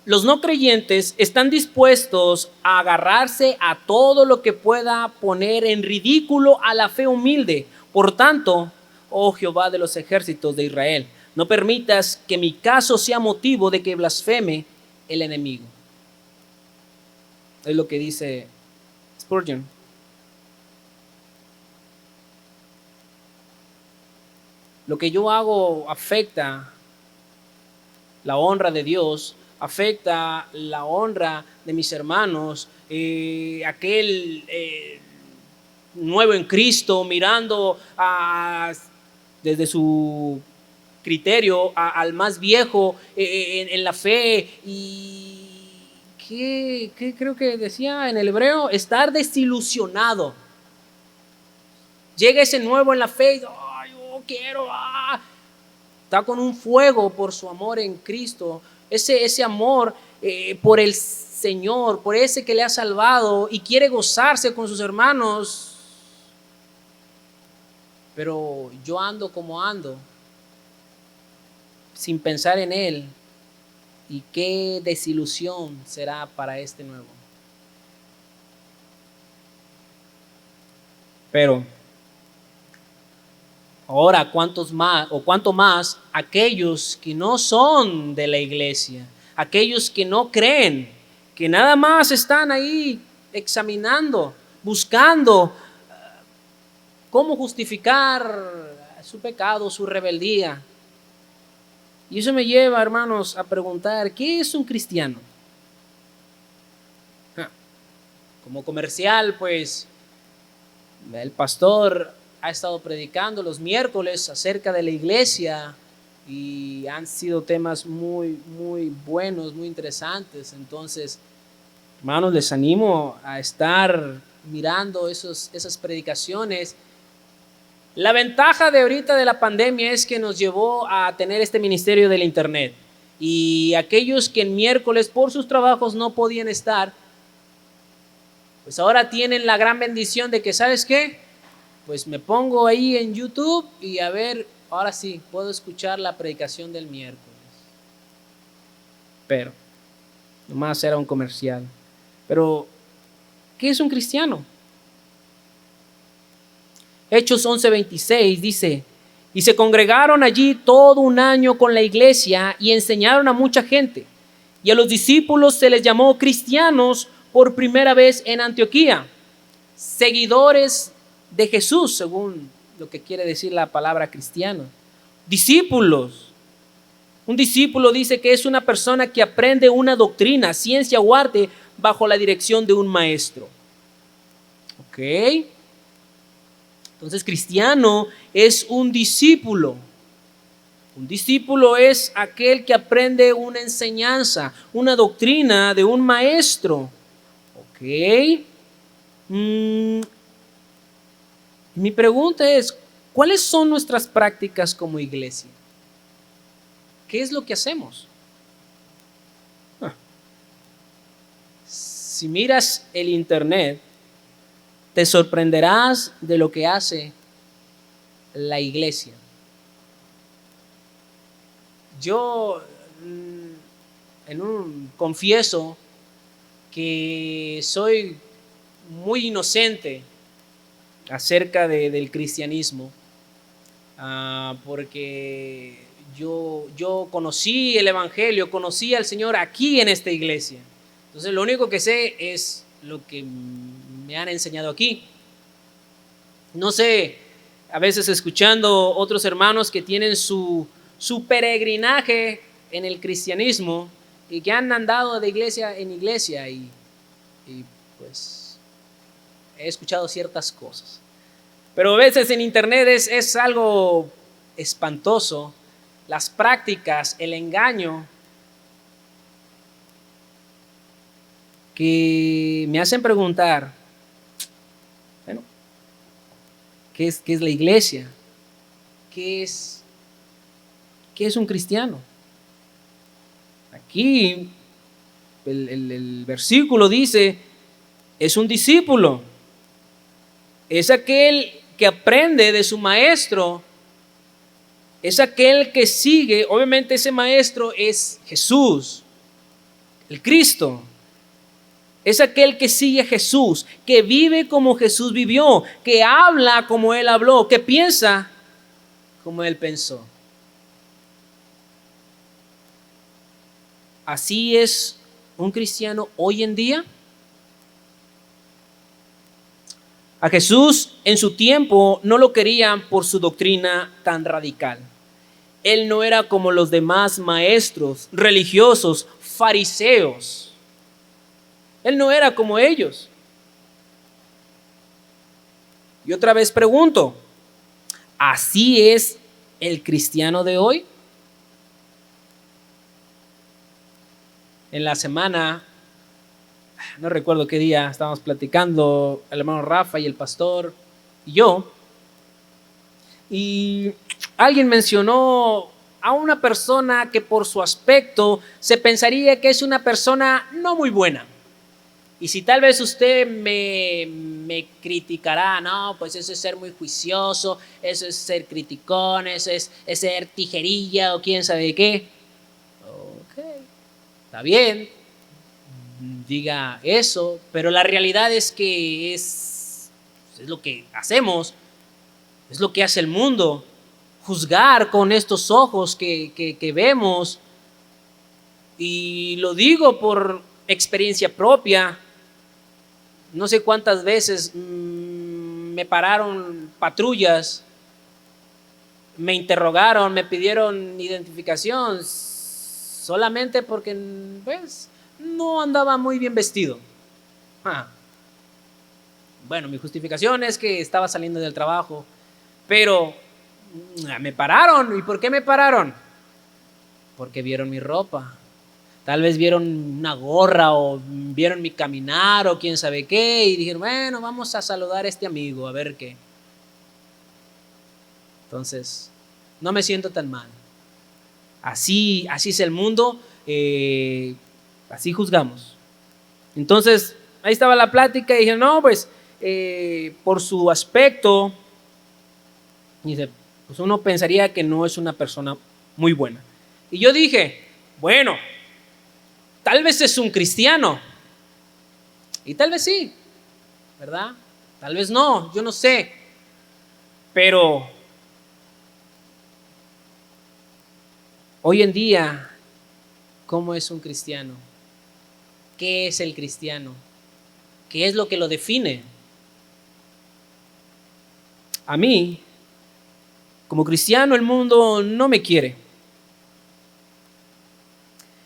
los no creyentes están dispuestos a agarrarse a todo lo que pueda poner en ridículo a la fe humilde. Por tanto, oh Jehová de los ejércitos de Israel, no permitas que mi caso sea motivo de que blasfeme el enemigo. Es lo que dice Spurgeon. Lo que yo hago afecta la honra de Dios, afecta la honra de mis hermanos, aquel nuevo en Cristo, mirando desde su criterio al más viejo en la fe. Y ¿qué creo que decía en el hebreo? Estar desilusionado. Llega ese nuevo en la fe y yo quiero, está con un fuego por su amor en Cristo, ese amor por el Señor, por ese que le ha salvado, y quiere gozarse con sus hermanos. Pero yo ando como ando, sin pensar en Él, y qué desilusión será para este nuevo. Pero ahora, ¿cuántos más o cuánto más aquellos que no son de la iglesia, aquellos que no creen, que nada más están ahí examinando, buscando cómo justificar su pecado, su rebeldía? Y eso me lleva, hermanos, a preguntar: ¿qué es un cristiano? Como comercial, pues el pastor ha estado predicando los miércoles acerca de la iglesia y han sido temas muy, muy buenos, muy interesantes. Entonces, hermanos, les animo a estar mirando esas predicaciones. La ventaja de ahorita de la pandemia es que nos llevó a tener este ministerio del internet, y aquellos que en miércoles por sus trabajos no podían estar, pues ahora tienen la gran bendición de que, ¿sabes qué? Pues me pongo ahí en YouTube y a ver, ahora sí, puedo escuchar la predicación del miércoles. Pero, nomás era un comercial. Pero, ¿qué es un cristiano? Hechos 11:26 dice: y se congregaron allí todo un año con la iglesia y enseñaron a mucha gente. Y a los discípulos se les llamó cristianos por primera vez en Antioquía, seguidores de Jesús, según lo que quiere decir la palabra cristiano. Discípulos. Un discípulo dice que es una persona que aprende una doctrina, ciencia o arte bajo la dirección de un maestro. ¿Ok? Entonces, cristiano es un discípulo. Un discípulo es aquel que aprende una enseñanza, una doctrina de un maestro. ¿Ok? Mi pregunta es: ¿cuáles son nuestras prácticas como iglesia? ¿Qué es lo que hacemos? Si miras el internet, te sorprenderás de lo que hace la iglesia. Yo confieso que soy muy inocente acerca del cristianismo, porque yo conocí el evangelio, conocí al Señor aquí en esta iglesia. Entonces lo único que sé es lo que me han enseñado aquí. No sé, a veces escuchando otros hermanos que tienen su peregrinaje en el cristianismo y que han andado de iglesia en iglesia, y pues he escuchado ciertas cosas. Pero a veces en internet es algo espantoso, las prácticas, el engaño, que me hacen preguntar, bueno, ¿qué es la iglesia? ¿Qué es un cristiano? Aquí el versículo dice: es un discípulo. Es aquel que aprende de su maestro, es aquel que sigue. Obviamente ese maestro es Jesús, el Cristo. Es aquel que sigue a Jesús, que vive como Jesús vivió, que habla como Él habló, que piensa como Él pensó. ¿Así es un cristiano hoy en día? A Jesús en su tiempo no lo querían por su doctrina tan radical. Él no era como los demás maestros religiosos, fariseos. Él no era como ellos. Y otra vez pregunto, ¿así es el cristiano de hoy? En la semana, no recuerdo qué día, estábamos platicando el hermano Rafa y el pastor y yo, y alguien mencionó a una persona que por su aspecto se pensaría que es una persona no muy buena. Y si tal vez usted me criticará, no, pues eso es ser muy juicioso, eso es ser criticón, eso es ser tijerilla o quién sabe qué. Ok, está bien, diga eso, pero la realidad es que es lo que hacemos, es lo que hace el mundo. Juzgar con estos ojos que vemos, y lo digo por experiencia propia. No sé cuántas veces me pararon patrullas, me interrogaron, me pidieron identificación solamente porque pues no andaba muy bien vestido. Bueno, mi justificación es que estaba saliendo del trabajo, pero me pararon. ¿Y por qué me pararon? Porque vieron mi ropa. Tal vez vieron una gorra o vieron mi caminar o quién sabe qué y dijeron, bueno, vamos a saludar a este amigo, a ver qué. Entonces, no me siento tan mal. Así es el mundo, así juzgamos. Entonces, ahí estaba la plática y dije, no, pues, por su aspecto, dice, pues uno pensaría que no es una persona muy buena. Y yo dije, bueno, tal vez es un cristiano. Y tal vez sí, ¿verdad? Tal vez no, yo no sé. Pero hoy en día, ¿cómo es un cristiano? ¿Qué es el cristiano? ¿Qué es lo que lo define? A mí, como cristiano, el mundo no me quiere.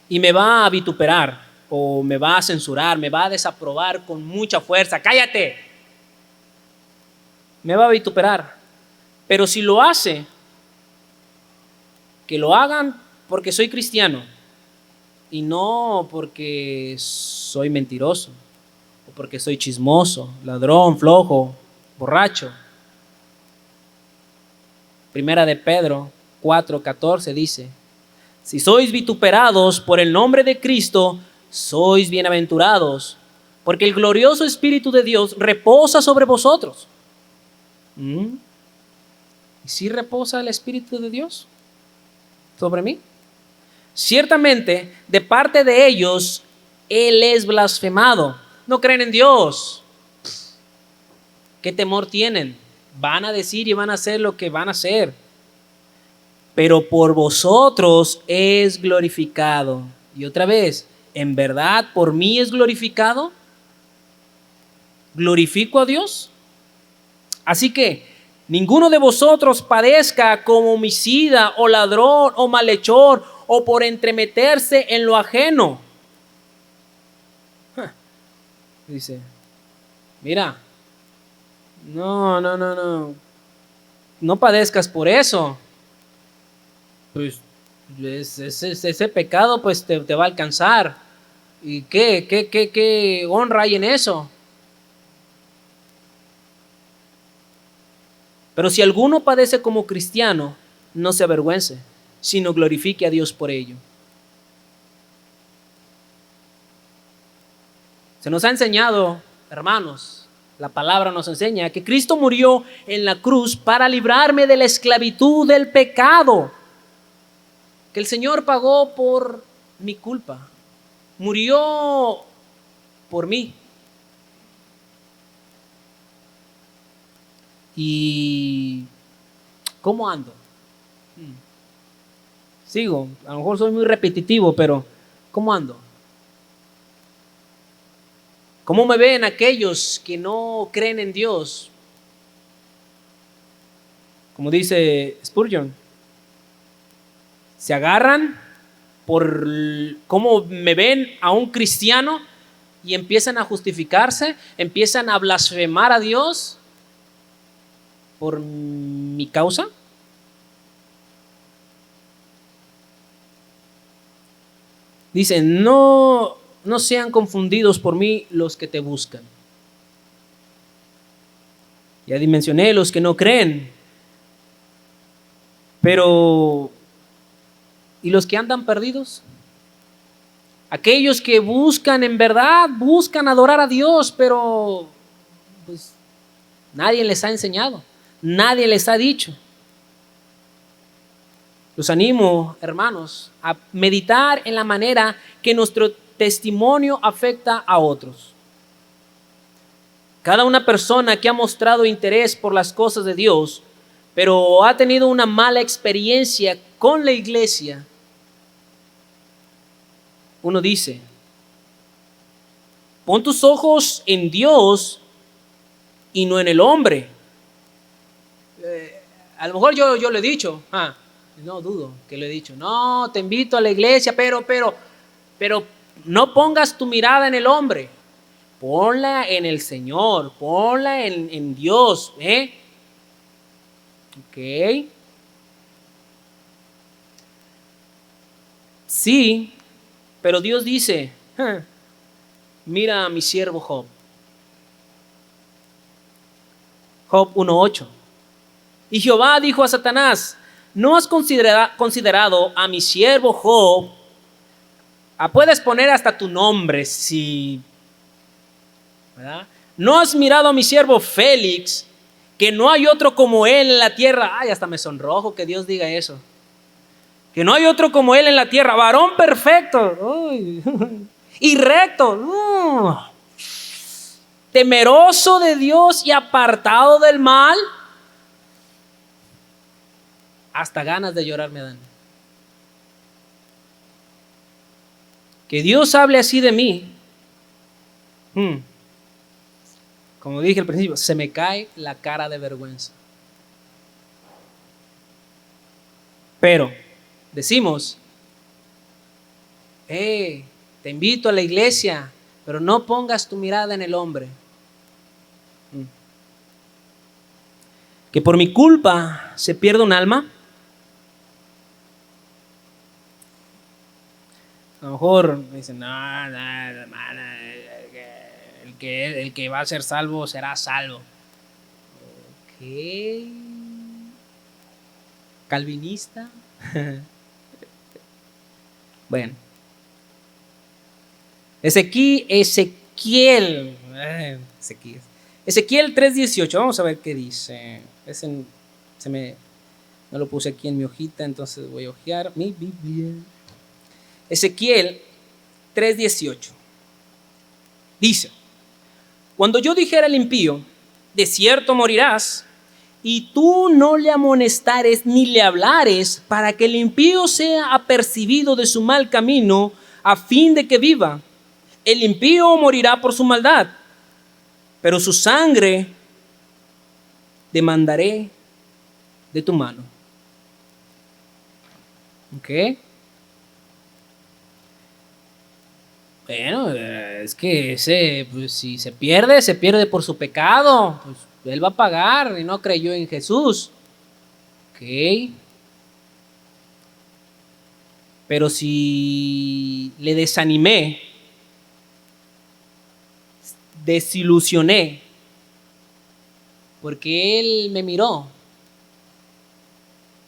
Y me va a vituperar, o me va a censurar, me va a desaprobar con mucha fuerza. ¡Cállate! Me va a vituperar. Pero si lo hace, que lo hagan porque soy cristiano y no porque soy mentiroso o porque soy chismoso, ladrón, flojo, borracho. Primera de Pedro 4:14 dice, si sois vituperados por el nombre de Cristo, sois bienaventurados, porque el glorioso Espíritu de Dios reposa sobre vosotros. ¿Y si reposa el Espíritu de Dios sobre mí? Ciertamente, de parte de ellos, Él es blasfemado. No creen en Dios. ¿Qué temor tienen? Van a decir y van a hacer lo que van a hacer. Pero por vosotros es glorificado. Y otra vez, ¿en verdad por mí es glorificado? ¿Glorifico a Dios? Así que ninguno de vosotros padezca como homicida o ladrón o malhechor o por entremeterse en lo ajeno. Dice, mira, no padezcas por eso. Pues ese pecado pues te va a alcanzar. ¿Y qué honra hay en eso? Pero si alguno padece como cristiano, no se avergüence, sino glorifique a Dios por ello. Se nos ha enseñado, hermanos, La palabra nos enseña que Cristo murió en la cruz para librarme de la esclavitud del pecado. Que el Señor pagó por mi culpa. Murió por mí. ¿Y cómo ando? Sigo, a lo mejor soy muy repetitivo, pero ¿cómo ando? ¿Cómo me ven aquellos que no creen en Dios? Como dice Spurgeon, se agarran por cómo me ven a un cristiano y empiezan a justificarse, empiezan a blasfemar a Dios por mi causa. Dice, no sean confundidos por mí los que te buscan. Ya dimensioné los que no creen. Pero, ¿y los que andan perdidos? Aquellos que buscan en verdad, buscan adorar a Dios, pero pues nadie les ha enseñado, nadie les ha dicho. Los animo, hermanos, a meditar en la manera que nuestro testimonio afecta a otros. Cada una persona que ha mostrado interés por las cosas de Dios, pero ha tenido una mala experiencia con la iglesia, uno dice, pon tus ojos en Dios y no en el hombre. A lo mejor yo le he dicho, no dudo que lo he dicho, no, te invito a la iglesia, pero no pongas tu mirada en el hombre, ponla en el Señor, ponla en Dios, Ok. Sí, pero Dios dice, mira a mi siervo Job. Job 1:8. Y Jehová dijo a Satanás, ¿no has considerado a mi siervo Job? Puedes poner hasta tu nombre, si, ¿verdad? ¿No has mirado a mi siervo Félix, que no hay otro como él en la tierra? Ay, hasta me sonrojo que Dios diga eso. Que no hay otro como él en la tierra, varón perfecto. Uy. Y recto. Temeroso de Dios y apartado del mal. Hasta ganas de llorar me dan. Que Dios hable así de mí. Como dije al principio, se me cae la cara de vergüenza. Pero decimos, te invito a la iglesia, pero no pongas tu mirada en el hombre. Que por mi culpa se pierda un alma. A lo mejor me dicen, no, hermano, el que va a ser salvo será salvo. Ok. Calvinista. Bueno. Ezequiel 3:18. Vamos a ver qué dice. No lo puse aquí en mi hojita, entonces voy a hojear mi Biblia. Ezequiel 3:18. Dice, cuando yo dijera al impío, de cierto morirás, y tú no le amonestares ni le hablares, para que el impío sea apercibido de su mal camino, a fin de que viva. El impío morirá por su maldad, pero su sangre demandaré de tu mano. ¿Ok? Bueno, es que pues, si se pierde por su pecado. Pues él va a pagar y no creyó en Jesús. Ok. Pero si le desanimé, desilusioné, porque él me miró,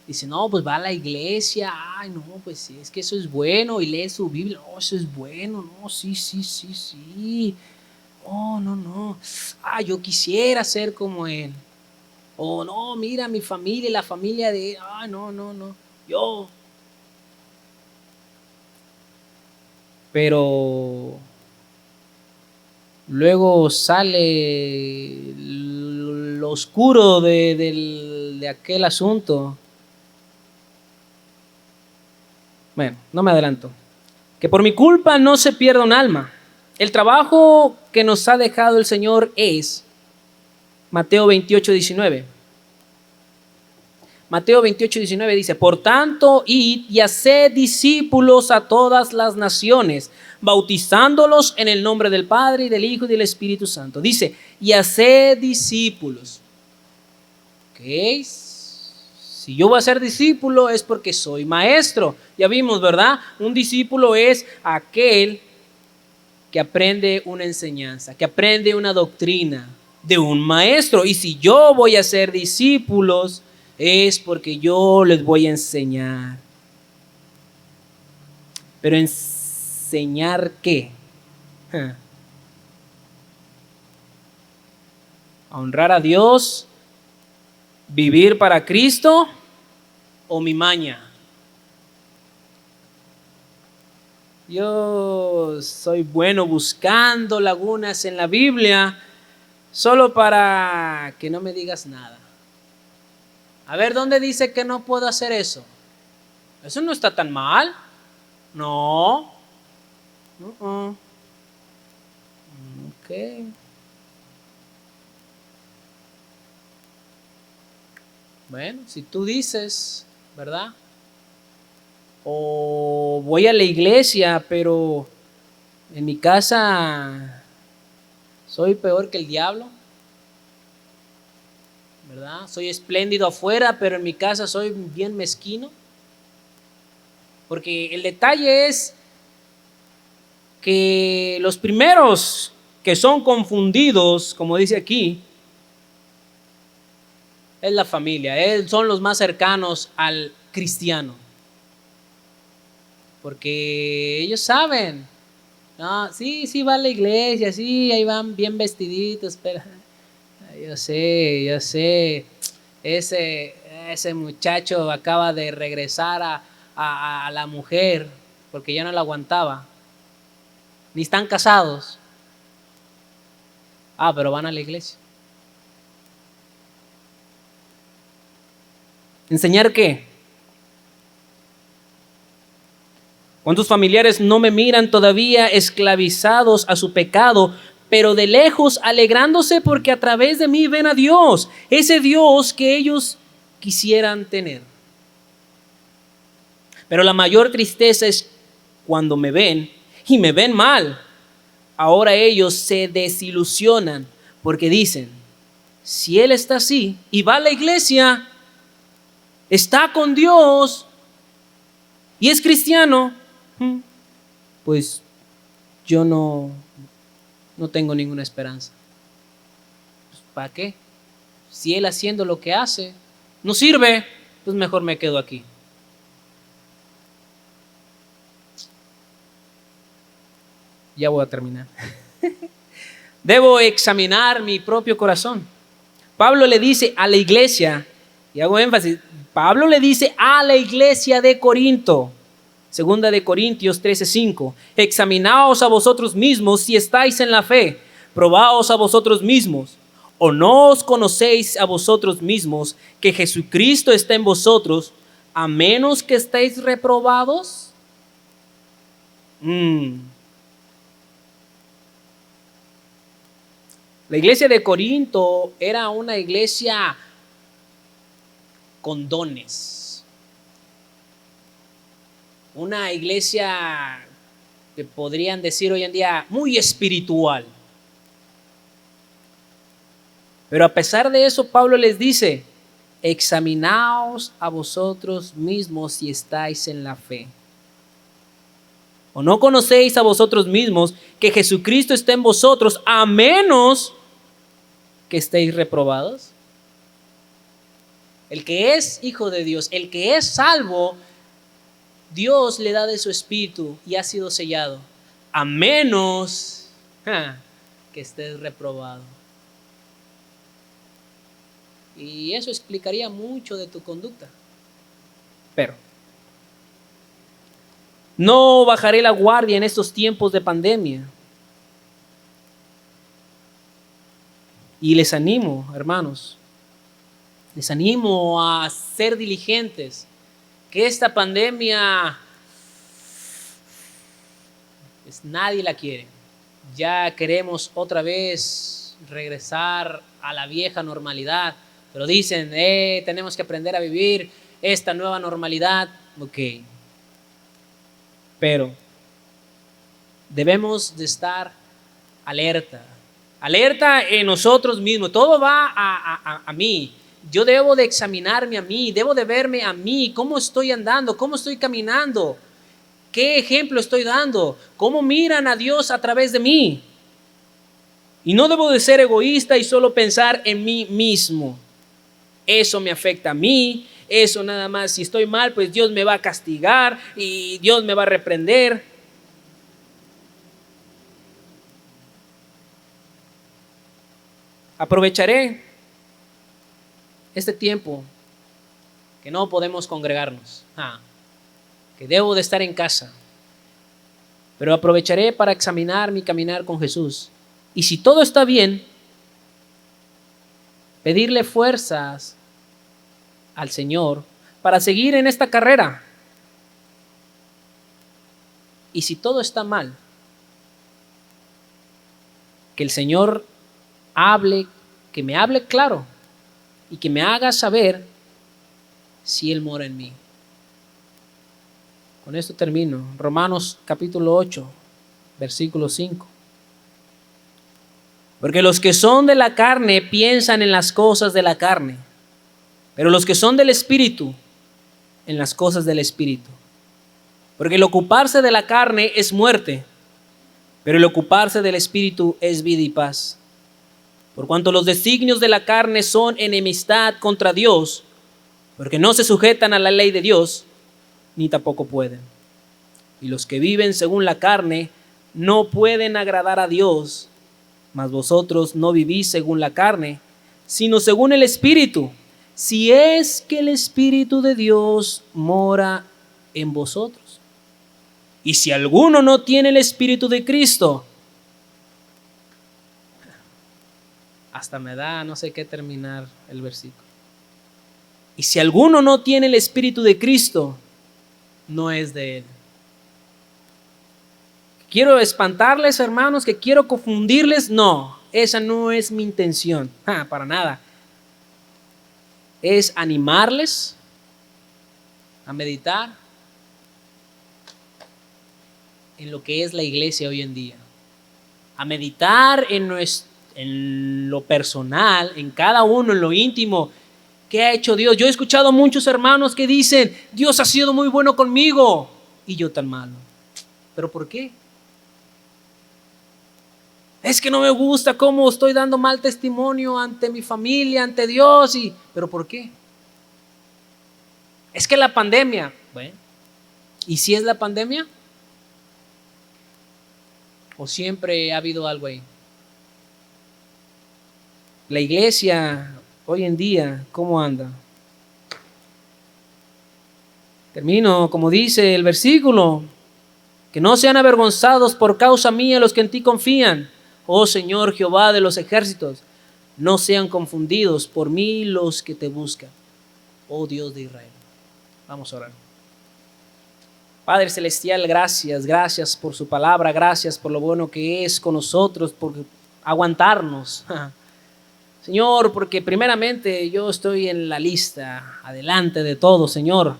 dice, no, pues va a la iglesia, ay, no, pues sí, es que eso es bueno, y lee su Biblia, no, eso es bueno, no, sí. Oh, no, no. Ah, yo quisiera ser como él. Oh, no, mira mi familia, la familia de él. Ah, no, no, no. Yo. Pero luego sale lo oscuro de aquel asunto. Bueno, no me adelanto. Que por mi culpa no se pierda un alma. El trabajo que nos ha dejado el Señor es Mateo 28:19. Mateo 28:19 dice, por tanto, id y haced discípulos a todas las naciones, bautizándolos en el nombre del Padre y del Hijo y del Espíritu Santo. Dice, y haced discípulos. ¿Ok? Si yo voy a ser discípulo es porque soy maestro. Ya vimos, ¿verdad? Un discípulo es aquel que aprende una enseñanza, que aprende una doctrina de un maestro. Y si yo voy a ser discípulos, es porque yo les voy a enseñar. Pero ¿enseñar qué? ¿A honrar a Dios? ¿Vivir para Cristo? ¿O mi maña? Yo soy bueno buscando lagunas en la Biblia solo para que no me digas nada. A ver, ¿dónde dice que no puedo hacer eso? Eso no está tan mal. No. Ok. Bueno, si tú dices, ¿verdad? O voy a la iglesia, pero en mi casa soy peor que el diablo, ¿verdad? Soy espléndido afuera, pero en mi casa soy bien mezquino. Porque el detalle es que los primeros que son confundidos, como dice aquí, es la familia, son los más cercanos al cristiano. Porque ellos saben, no, sí, va a la iglesia, sí, ahí van bien vestiditos, pero yo sé, ese muchacho acaba de regresar a la mujer porque ya no la aguantaba, ni están casados. Ah, pero van a la iglesia. ¿Enseñar qué? ¿Cuántos familiares no me miran todavía esclavizados a su pecado, pero de lejos alegrándose porque a través de mí ven a Dios, ese Dios que ellos quisieran tener? Pero la mayor tristeza es cuando me ven y me ven mal. Ahora ellos se desilusionan porque dicen, si él está así y va a la iglesia, está con Dios y es cristiano, pues yo no tengo ninguna esperanza. Pues, ¿para qué? Si él haciendo lo que hace no sirve, pues mejor me quedo aquí. Ya voy a terminar. Debo examinar mi propio corazón. Pablo le dice a la iglesia, y hago énfasis, Pablo le dice a la iglesia de Corinto, segunda de Corintios 13:5, examinaos a vosotros mismos si estáis en la fe, probaos a vosotros mismos, o no os conocéis a vosotros mismos que Jesucristo está en vosotros, a menos que estéis reprobados. La iglesia de Corinto era una iglesia con dones. Una iglesia que podrían decir hoy en día muy espiritual. Pero a pesar de eso, Pablo les dice, examinaos a vosotros mismos si estáis en la fe. ¿O no conocéis a vosotros mismos que Jesucristo está en vosotros a menos que estéis reprobados? El que es hijo de Dios, el que es salvo, Dios le da de su espíritu y ha sido sellado. A menos que estés reprobado. Y eso explicaría mucho de tu conducta. Pero no bajaré la guardia en estos tiempos de pandemia. Y les animo, hermanos, les animo a ser diligentes, que esta pandemia pues nadie la quiere. Ya queremos otra vez regresar a la vieja normalidad, pero dicen, tenemos que aprender a vivir esta nueva normalidad. Ok, pero debemos de estar alerta en nosotros mismos. Todo va a mí. Yo debo de examinarme a mí, debo de verme a mí, cómo estoy andando, cómo estoy caminando, qué ejemplo estoy dando, cómo miran a Dios a través de mí. Y no debo de ser egoísta y solo pensar en mí mismo. Eso me afecta a mí, eso nada más, si estoy mal, pues Dios me va a castigar y Dios me va a reprender. Aprovecharé este tiempo que no podemos congregarnos, que debo de estar en casa, pero aprovecharé para examinar mi caminar con Jesús. Y si todo está bien, pedirle fuerzas al Señor para seguir en esta carrera. Y si todo está mal, que el Señor hable, que me hable claro y que me haga saber si Él mora en mí. Con esto termino. Romanos capítulo 8, versículo 5. Porque los que son de la carne piensan en las cosas de la carne, pero los que son del Espíritu, en las cosas del Espíritu. Porque el ocuparse de la carne es muerte, pero el ocuparse del Espíritu es vida y paz. Por cuanto los designios de la carne son enemistad contra Dios, porque no se sujetan a la ley de Dios, ni tampoco pueden. Y los que viven según la carne no pueden agradar a Dios, mas vosotros no vivís según la carne, sino según el Espíritu, si es que el Espíritu de Dios mora en vosotros. Y si alguno no tiene el Espíritu de Cristo, hasta me da no sé qué terminar el versículo. Y si alguno no tiene el Espíritu de Cristo, no es de Él. ¿Quiero espantarles, hermanos? ¿Que quiero confundirles? No, esa no es mi intención, para nada. Es animarles a meditar en lo que es la iglesia hoy en día, a meditar en lo personal, en cada uno, en lo íntimo. ¿Qué ha hecho Dios? Yo he escuchado a muchos hermanos que dicen, Dios ha sido muy bueno conmigo y yo tan malo. ¿Pero por qué? Es que no me gusta cómo estoy dando mal testimonio ante mi familia, ante Dios. ¿Pero por qué? Es que la pandemia. Bueno, ¿y si es la pandemia? ¿O siempre ha habido algo ahí? La iglesia hoy en día, ¿cómo anda? Termino, como dice el versículo, que no sean avergonzados por causa mía los que en ti confían. Oh Señor Jehová de los ejércitos, no sean confundidos por mí los que te buscan. Oh Dios de Israel. Vamos a orar. Padre Celestial, gracias por su palabra, gracias por lo bueno que es con nosotros, por aguantarnos. Señor, porque primeramente yo estoy en la lista, adelante de todo, Señor,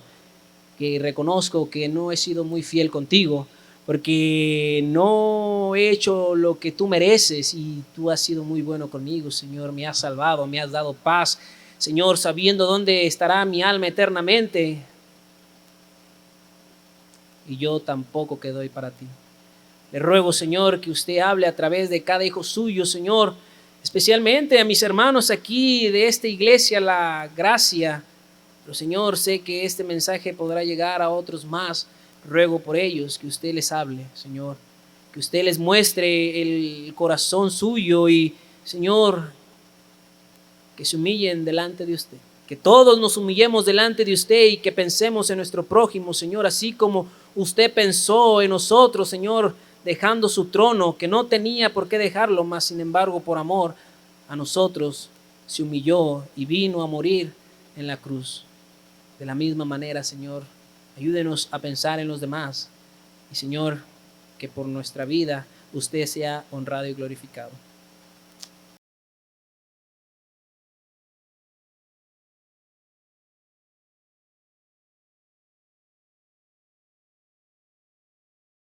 que reconozco que no he sido muy fiel contigo, porque no he hecho lo que tú mereces y tú has sido muy bueno conmigo, Señor, me has salvado, me has dado paz, Señor, sabiendo dónde estará mi alma eternamente, y yo tampoco que doy para ti. Le ruego, Señor, que usted hable a través de cada hijo suyo, Señor, especialmente a mis hermanos aquí de esta iglesia, La Gracia. Pero, Señor, sé que este mensaje podrá llegar a otros más. Ruego por ellos que usted les hable, Señor, que usted les muestre el corazón suyo y, Señor, que se humillen delante de usted. Que todos nos humillemos delante de usted y que pensemos en nuestro prójimo, Señor, así como usted pensó en nosotros, Señor, dejando su trono, que no tenía por qué dejarlo, mas sin embargo, por amor a nosotros, se humilló y vino a morir en la cruz. De la misma manera, Señor, ayúdenos a pensar en los demás. Y, Señor, que por nuestra vida usted sea honrado y glorificado.